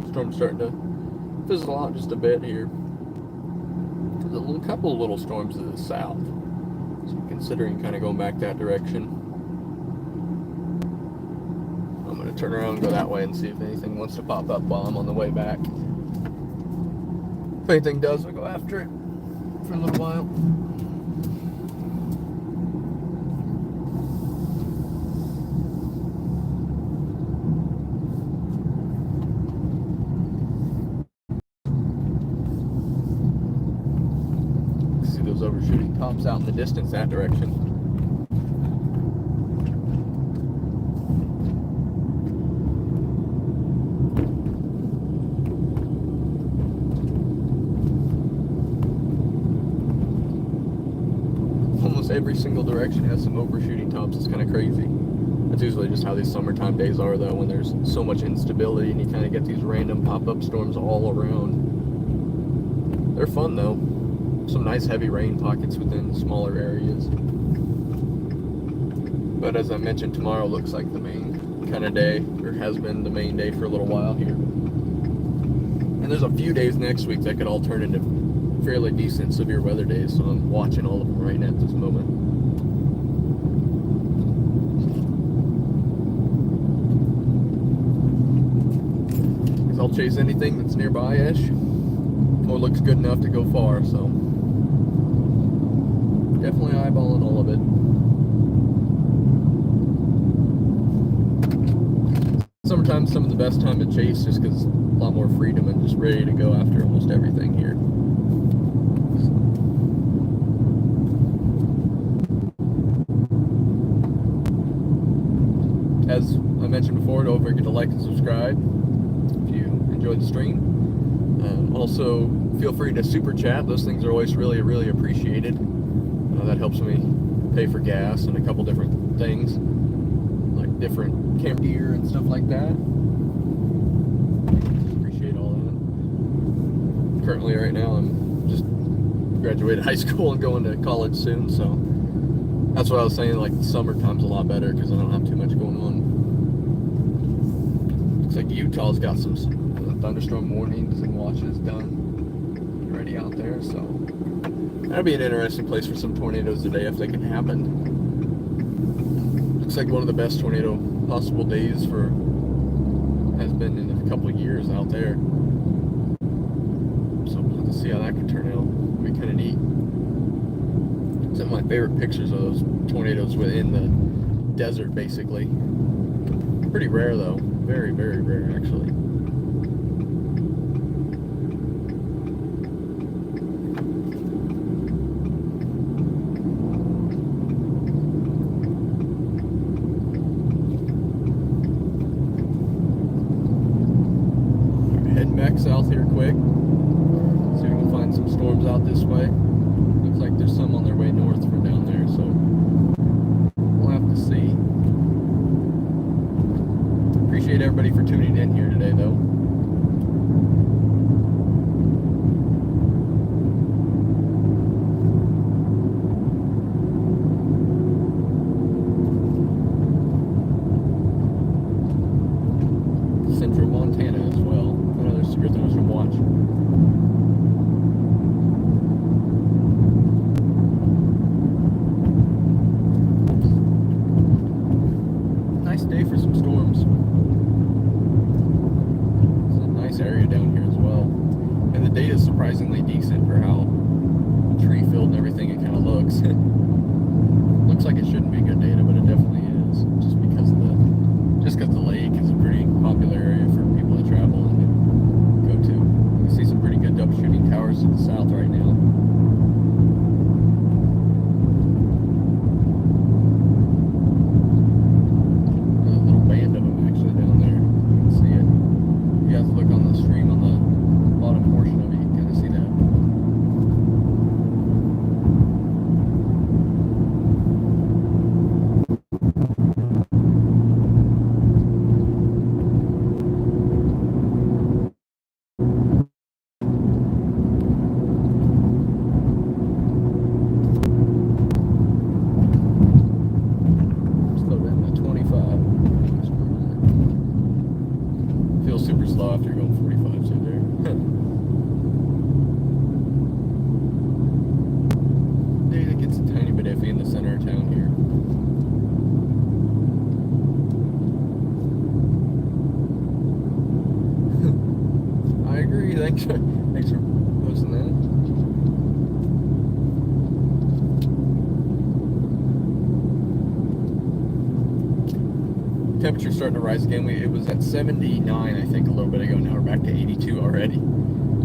Storm's starting to fizzle out just a bit here. There's a couple of little storms to the south, so I'm considering kind of going back that direction. I'm going to turn around and go that way and see if anything wants to pop up while I'm on the way back. If anything does, I'll go after it for a little while. Overshooting tops out in the distance that direction. Almost every single direction has some overshooting tops. It's kind of crazy. That's usually just how these summertime days are though, when there's so much instability and you kind of get these random pop-up storms all around. They're fun though. Some nice heavy rain pockets within smaller areas. But as I mentioned, tomorrow looks like the main kind of day, or has been the main day for a little while here. And there's a few days next week that could all turn into fairly decent severe weather days, so I'm watching all of them right now at this moment. Because I'll chase anything that's nearby-ish, or looks good enough to go far, so definitely eyeballing all of it. Summertime's some of the best time to chase just because a lot more freedom and just ready to go after almost everything here. As I forget to like and subscribe if you enjoyed the stream. Also, feel free to super chat. Those things are always really appreciated. That helps me pay for gas and a couple different things, like different camp gear and stuff like that. Appreciate all that. Currently, right now, I'm just graduated high school and going to college soon, so that's what I was saying. Like, summertime's a lot better because I don't have too much going on. Looks like Utah's got some thunderstorm warnings and watches done already out there, so that'd be an interesting place for some tornadoes today if they can happen. Looks like one of the best tornado possible days has been in a couple of years out there. So we'll have to see how that could turn out. It'll be kind of neat. Some of my favorite pictures of those tornadoes within the desert, basically. Pretty rare though, very rare actually. Back south here quick. See if we can find some storms out this way. Looks like there's some on their way north from down there, so we'll have to see. Appreciate everybody for tuning in here today, though. Central Montana as well. Severe thunderstorm watch. Nice day for some storms. It's a nice area down here as well. And the data is surprisingly decent for how tree filled and everything it kind of looks. Looks like it shouldn't be good data, but it definitely is. Just because the lake is a pretty popular area for people to travel and go to. You can see some pretty good double shooting towers to the south right now. There's a little band of them actually down there. You can see it. If you guys look on the stream on the bottom portion of it, you can kind of see that. Super slow after going 45 so there. Data gets a tiny bit iffy in the center of town here. I agree. Thanks for posting that. Temperature's starting to rise again. It was at 79, I think, a little bit ago. Now we're back to 82 already.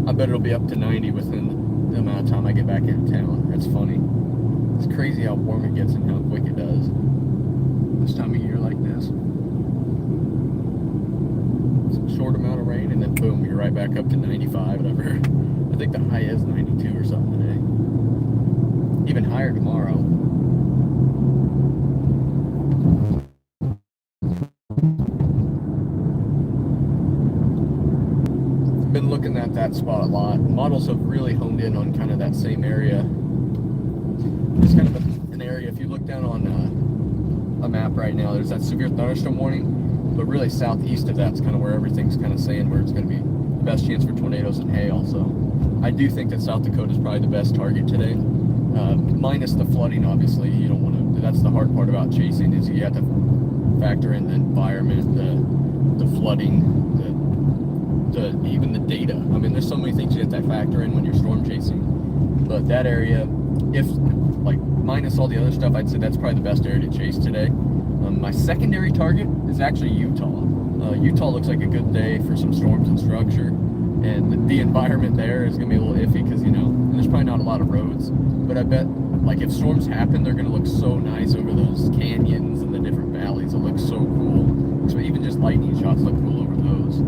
I bet it'll be up to 90 within the amount of time I get back into town. That's funny. It's crazy how warm it gets and how quick it does this time of year like this. Some short amount of rain, and then boom, you're right back up to 95, whatever. I think the high is 92 or something today. Even higher tomorrow. Been looking at that spot a lot. Models have really honed in on kind of that same area. It's kind of an area, if you look down on a map right now, there's that severe thunderstorm warning, but really southeast of that's kind of where everything's kind of saying where it's going to be the best chance for tornadoes and hail. So I do think that South Dakota is probably the best target today. Minus the flooding, obviously. You don't want to, that's the hard part about chasing, is you have to factor in the environment, the flooding, even the data. I mean, there's so many things you have to factor in when you're storm chasing. But that area, if like minus all the other stuff, I'd say that's probably the best area to chase today. My secondary target is actually Utah. Utah looks like a good day for some storms and structure, and the environment there is going to be a little iffy because, you know, there's probably not a lot of roads. But I bet, like, if storms happen, they're going to look so nice over those canyons and the different valleys. It looks so cool. So even just lightning shots look cool over those.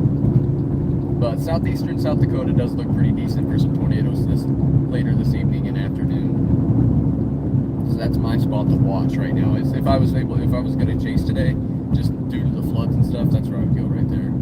But southeastern South Dakota does look pretty decent for some tornadoes later this evening and afternoon. So that's my spot to watch right now. Is if I was going to chase today, just due to the floods and stuff, that's where I would go right there.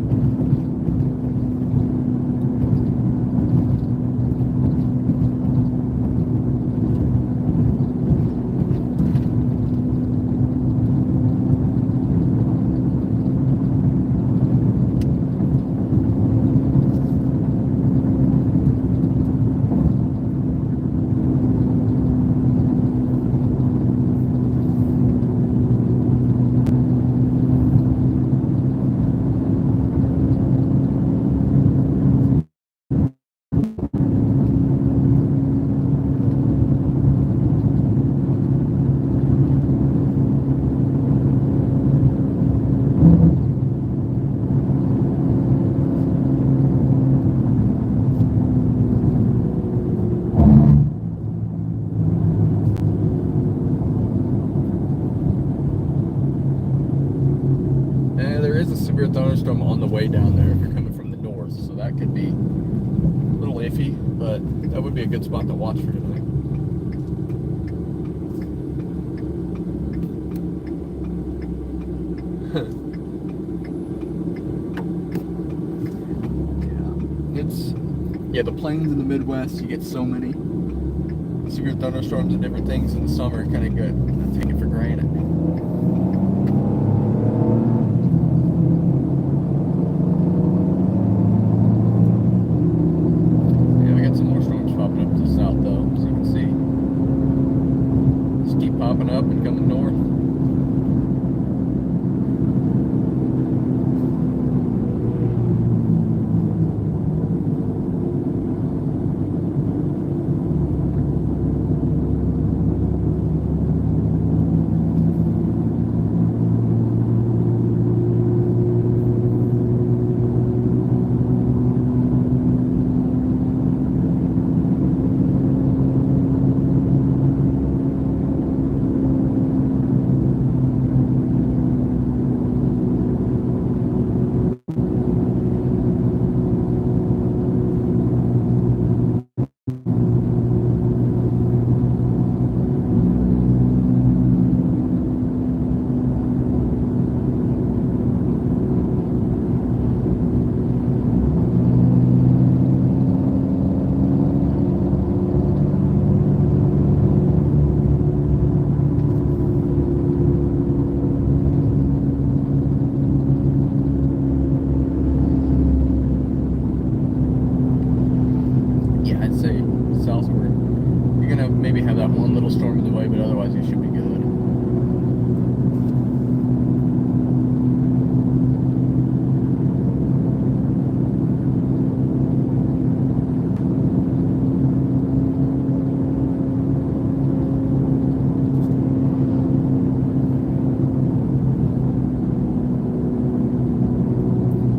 Severe thunderstorm on the way down there if you're coming from the north, so that could be a little iffy, but that would be a good spot to watch for tonight. Yeah, the plains in the Midwest, you get so many severe thunderstorms and different things in the summer, kind of good. I take it for granted. Popping up and coming north. Maybe have that one little storm in the way, but otherwise you should be good.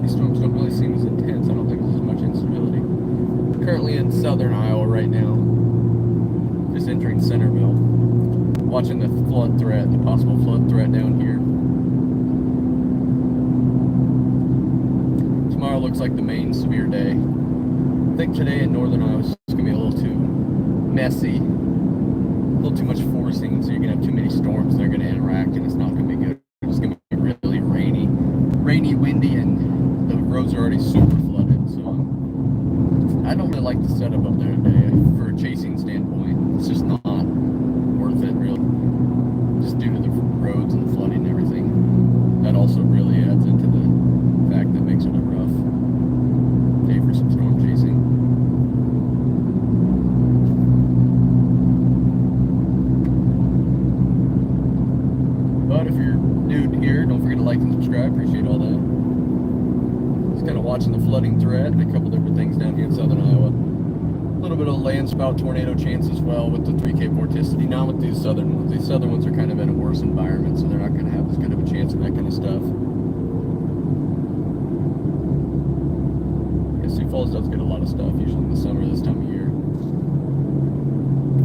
These storms don't really seem as intense. I don't think there's as much instability. Currently in southern Iowa right now. Just entering Centerville, watching the flood threat, the possible flood threat down here. Tomorrow looks like the main severe day. I think today in northern Iowa is going to be a little too messy, a little too much forcing, so you're going to have too many storms that are going to interact, and it's not going to be good. It's going to be really rainy, windy, and the roads are already super flooded, so I don't really like the setup up there today for a chasing standpoint. It's just not worth it, really. Just due to the roads and the flooding and everything. That also really adds into the fact that makes it a rough day for some storm chasing. But if you're new here, don't forget to like and subscribe. Appreciate all that. Just kind of watching the flooding threat and a couple different things down here in southern Iowa. A little bit of landspout tornado chance as well with the 3K vorticity, not with these southern ones. These southern ones are kind of in a worse environment, so they're not going to have as good of a chance of that kind of stuff. Yeah, Sioux Falls does get a lot of stuff, usually in the summer this time of year.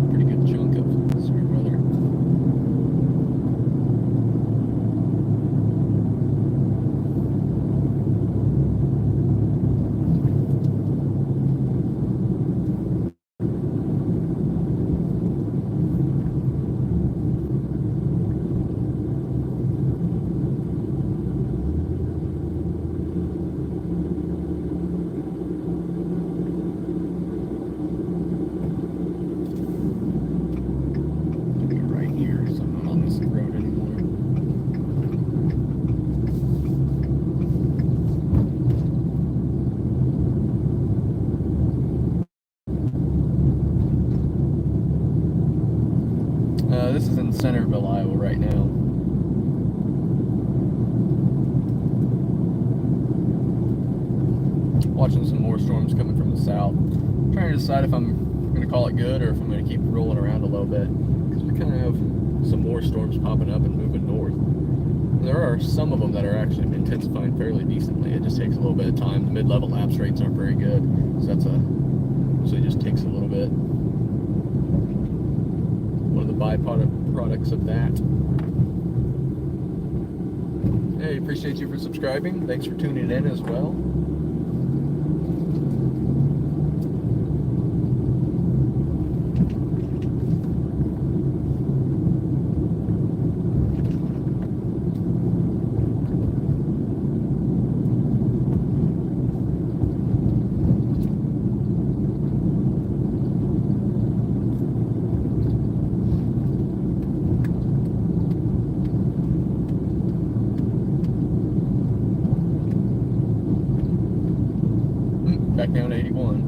Pretty good chunk of severe weather. this is in Centerville, Iowa right now. Watching some more storms coming from the south. I'm trying to decide if I'm going to call it good or if I'm going to keep rolling around a little bit, because we kind of have some more storms popping up and moving north. There are some of them that are actually intensifying fairly decently. It just takes a little bit of time. The mid-level lapse rates aren't very good, so so it just takes a little bit. One of the byproducts of that. Hey, appreciate you for subscribing. Thanks for tuning in as well. Back down to 81.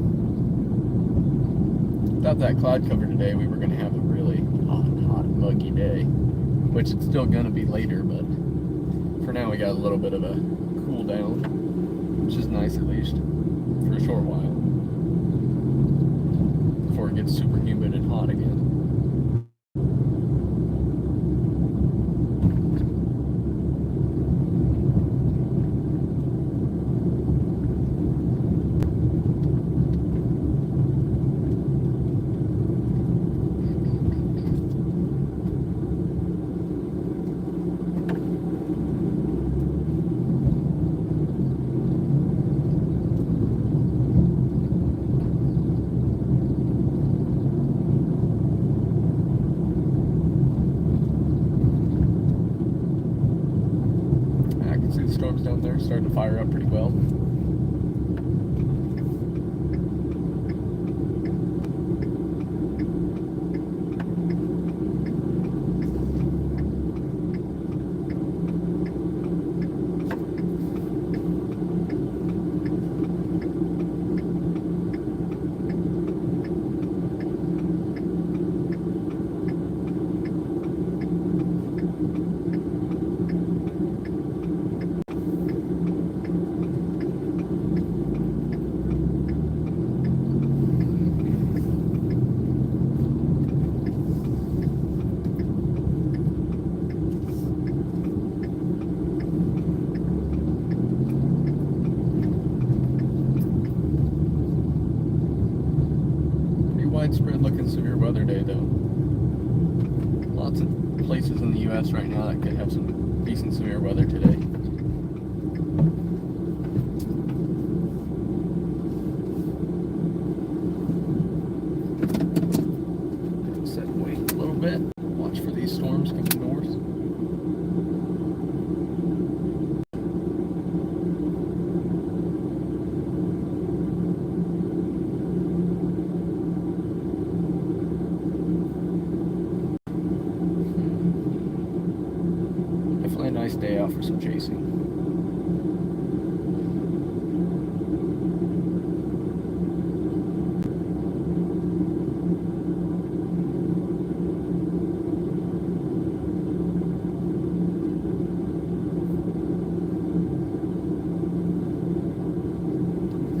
Without that cloud cover today, we were going to have a really hot, muggy day, which it's still going to be later, but for now we got a little bit of a cool down, which is nice at least for a short while before it gets super humid and hot again. Storms down there starting to fire up pretty well. Widespread looking severe weather day though. Lots of places in the US right now that could have some decent severe weather today. Set and wait a little bit. Watch for these storms coming north. Nice day out for some chasing.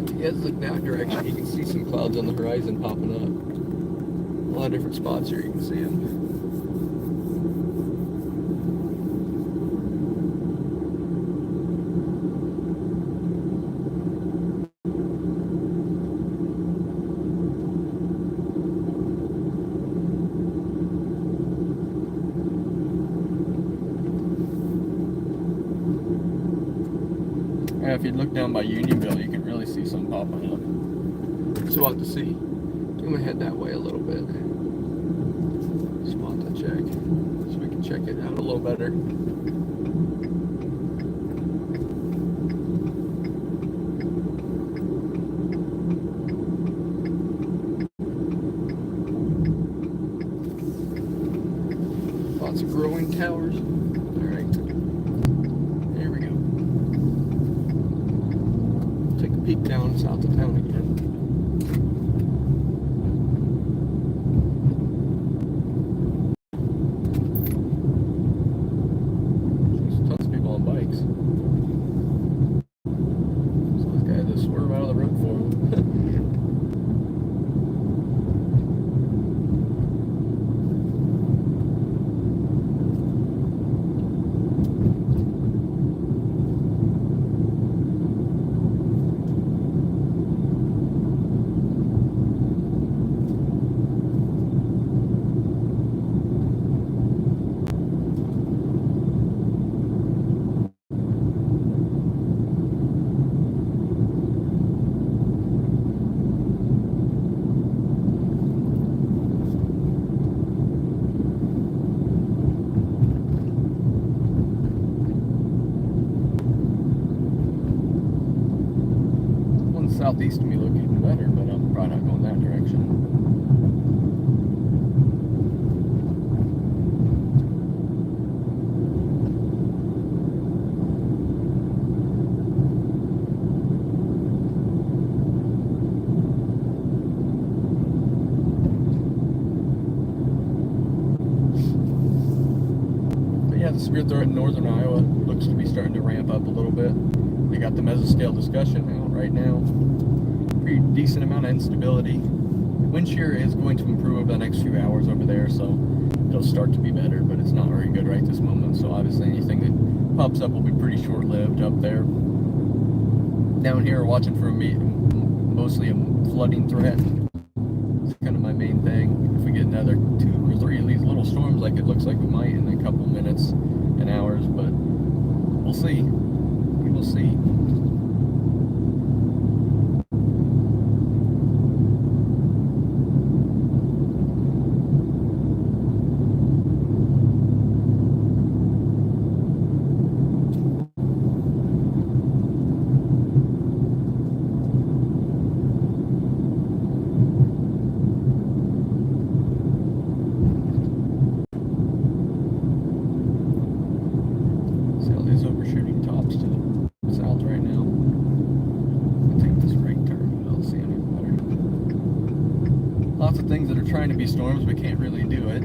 If you guys look that direction, you can see some clouds on the horizon popping up. A lot of different spots here, you can see them. Yeah, if you look down by Unionville, you can really see some popping up. So we'll have to see. I'm going to head that way a little bit. Spot to check, so we can check it out a little better. Lots of growing towers. All right. Peak down south of town again. southeast of me look even better, but I'm probably not going that direction. The severe threat in northern Iowa looks to be starting to ramp up a little bit. They got the mesoscale discussion out right now. Pretty decent amount of instability. Wind shear is going to improve over the next few hours over there, so it'll start to be better, but it's not very good right this moment. So obviously anything that pops up will be pretty short-lived up there. Down here, we're watching for mostly a flooding threat. It's kind of my main thing. If we get another 2 or 3 of these little storms like it looks like we might in a couple minutes and hours, but we'll see. We will see. Overshooting tops to the south right now. I'll take this right turn, I'll see any better. Lots of things that are trying to be storms but can't really do it.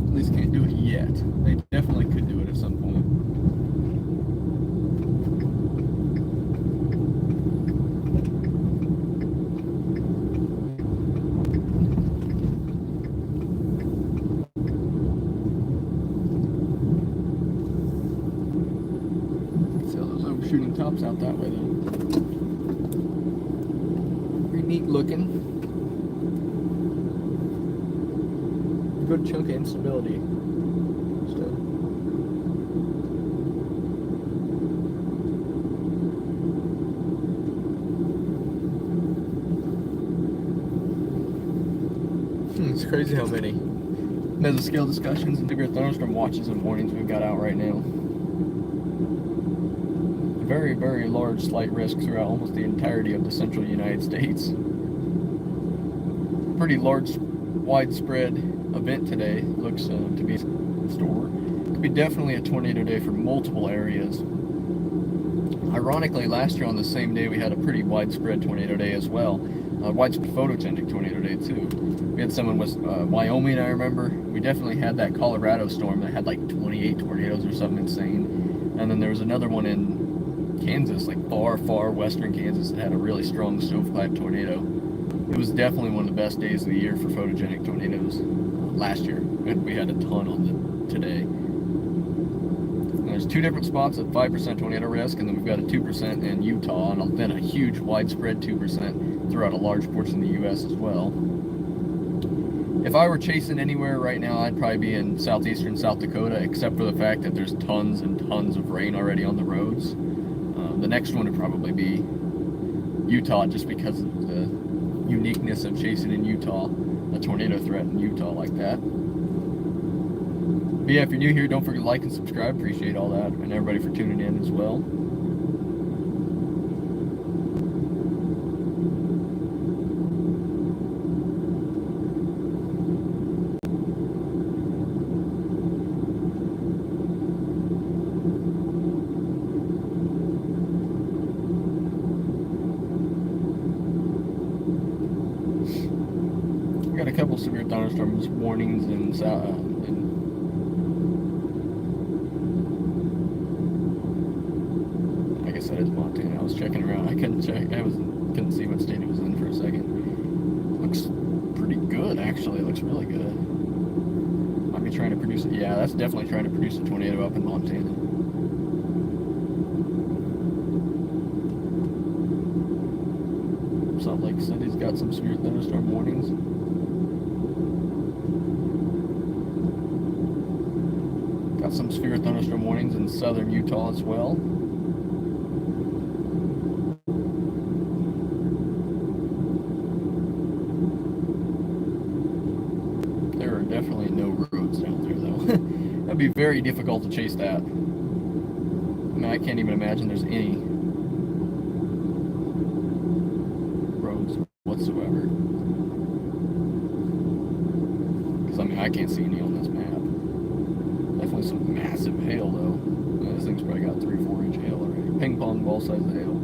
At least can't do it yet. They definitely could do it at some point. Shooting tops out that way though. Pretty neat looking. Good chunk of instability still. It's crazy how many mesoscale discussions and severe thunderstorm watches and warnings we've got out right now. Very, very large slight risk throughout almost the entirety of the central United States. Pretty large, widespread event today looks to be in store. Could be definitely a tornado day for multiple areas. Ironically, last year on the same day we had a pretty widespread tornado day as well. Widespread photogenic tornado day too. We had someone with Wyoming, I remember. We definitely had that Colorado storm that had like 28 tornadoes or something insane. And then there was another one in Kansas, like far western Kansas, that had a really strong stovepipe tornado. It was definitely one of the best days of the year for photogenic tornadoes last year. We had a ton on today. And there's 2 different spots at 5% tornado risk, and then we've got a 2% in Utah, and then a huge widespread 2% throughout a large portion of the U.S. as well. If I were chasing anywhere right now, I'd probably be in southeastern South Dakota, except for the fact that there's tons and tons of rain already on the roads. The next one would probably be Utah, just because of the uniqueness of chasing in Utah, a tornado threat in Utah like that. But yeah, if you're new here, don't forget to like and subscribe. Appreciate all that, and everybody for tuning in as well. We got a couple severe thunderstorms warnings in I guess that is Montana. I was checking around. I couldn't couldn't see what state it was in for a second. Looks pretty good actually. It looks really good. Might be trying to produce it. Yeah, that's definitely trying to produce a tornado up in Montana. Salt Lake City's got some severe thunderstorm warnings. Got some severe thunderstorm warnings in southern Utah as well. There are definitely no be very difficult to chase that. I mean, I can't even imagine there's any roads whatsoever. Because, I mean, I can't see any on this map. Definitely some massive hail, though. This thing's probably got 3-4 inch hail already. Ping pong ball size of hail.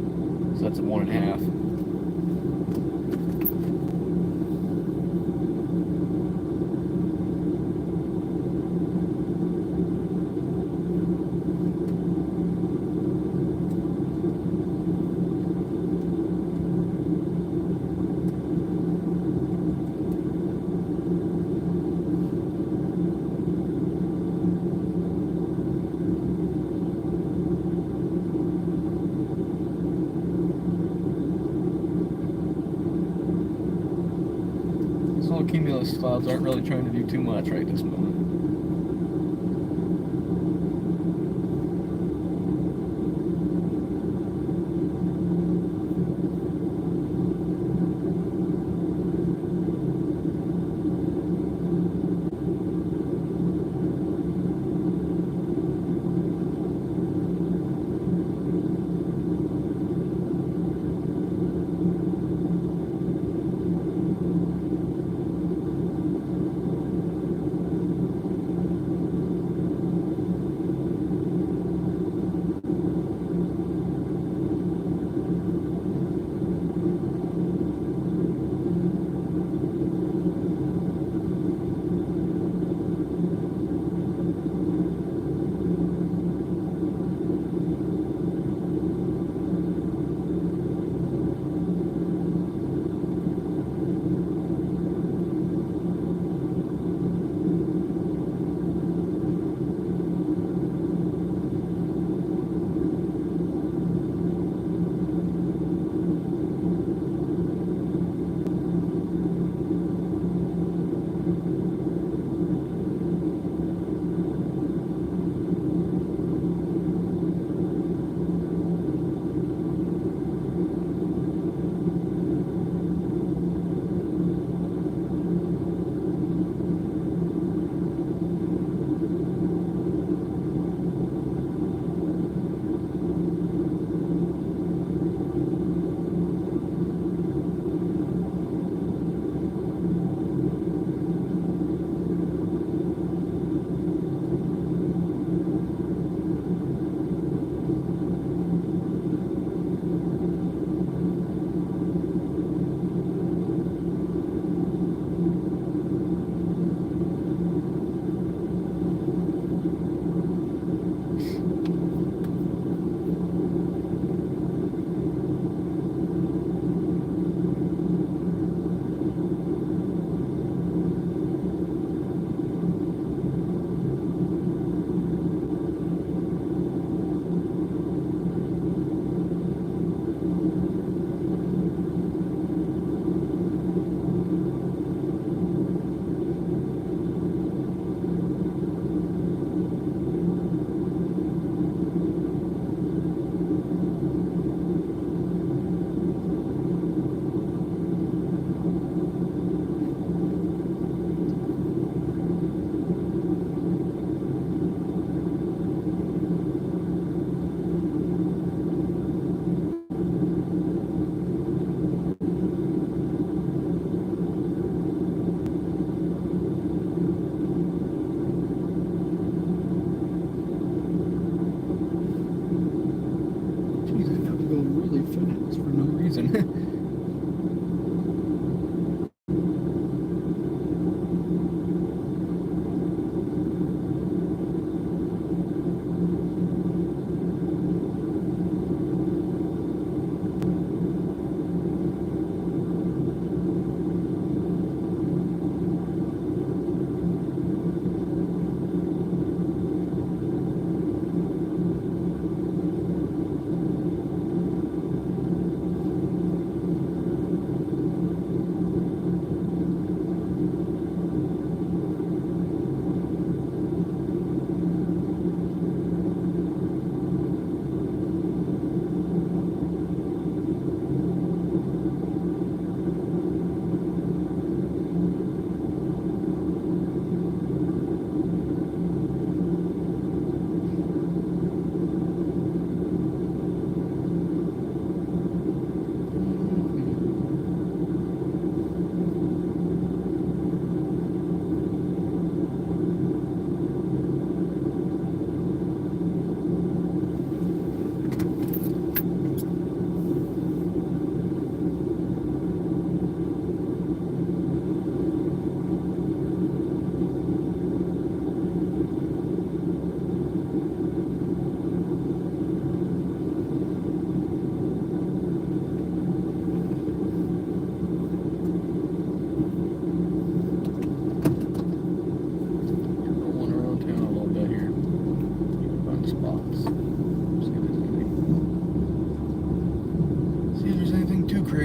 So that's a 1.5. Cumulus clouds aren't really trying to do too much right this moment.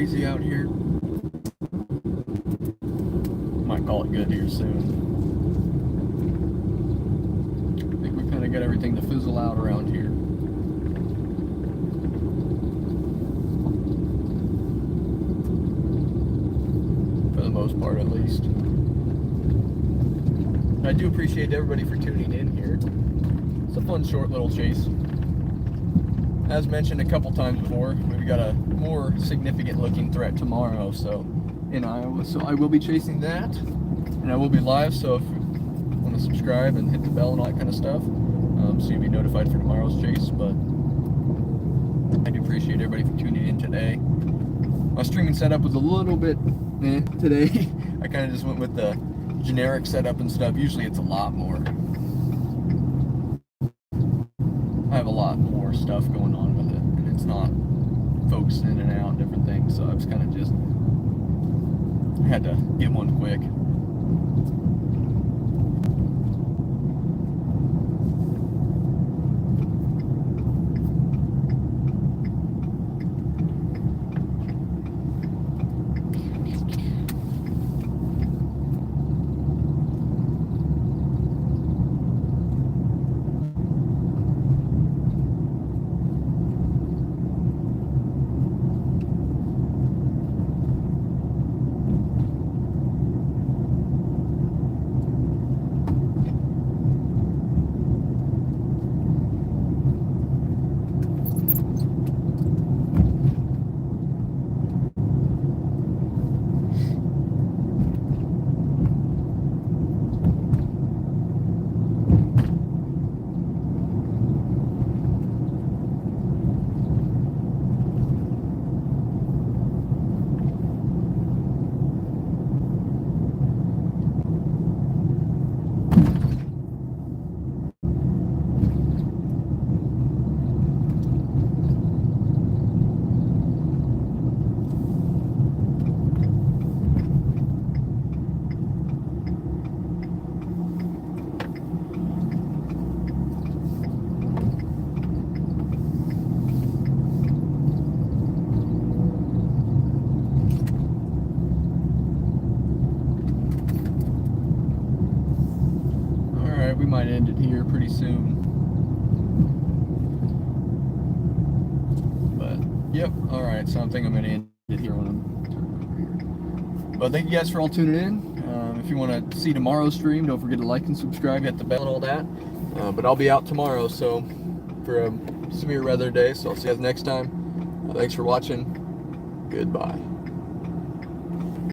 crazy out here. Might call it good here soon. I think we kind of got everything to fizzle out around here. For the most part, at least. I do appreciate everybody for tuning in here. It's a fun, short little chase. As mentioned a couple times before, we've got a more significant looking threat tomorrow, so in Iowa. So I will be chasing that, and I will be live. So if you want to subscribe and hit the bell and all that kind of stuff, so you'll be notified for tomorrow's chase. But I do appreciate everybody for tuning in today. My streaming setup was a little bit today. I kind of just went with the generic setup and stuff. Usually it's a lot more. I have a lot more stuff going on with it, and it's not focused in and out and different things, so I was kind of just had to get one quick. We might end it here pretty soon. But, yep, alright, so I think I'm going to end it here when I'm turning over here. But thank you guys for all tuning in. If you want to see tomorrow's stream, don't forget to like and subscribe, hit the bell and all that. But I'll be out tomorrow, so for a severe weather day, so I'll see you guys next time. Thanks for watching. Goodbye.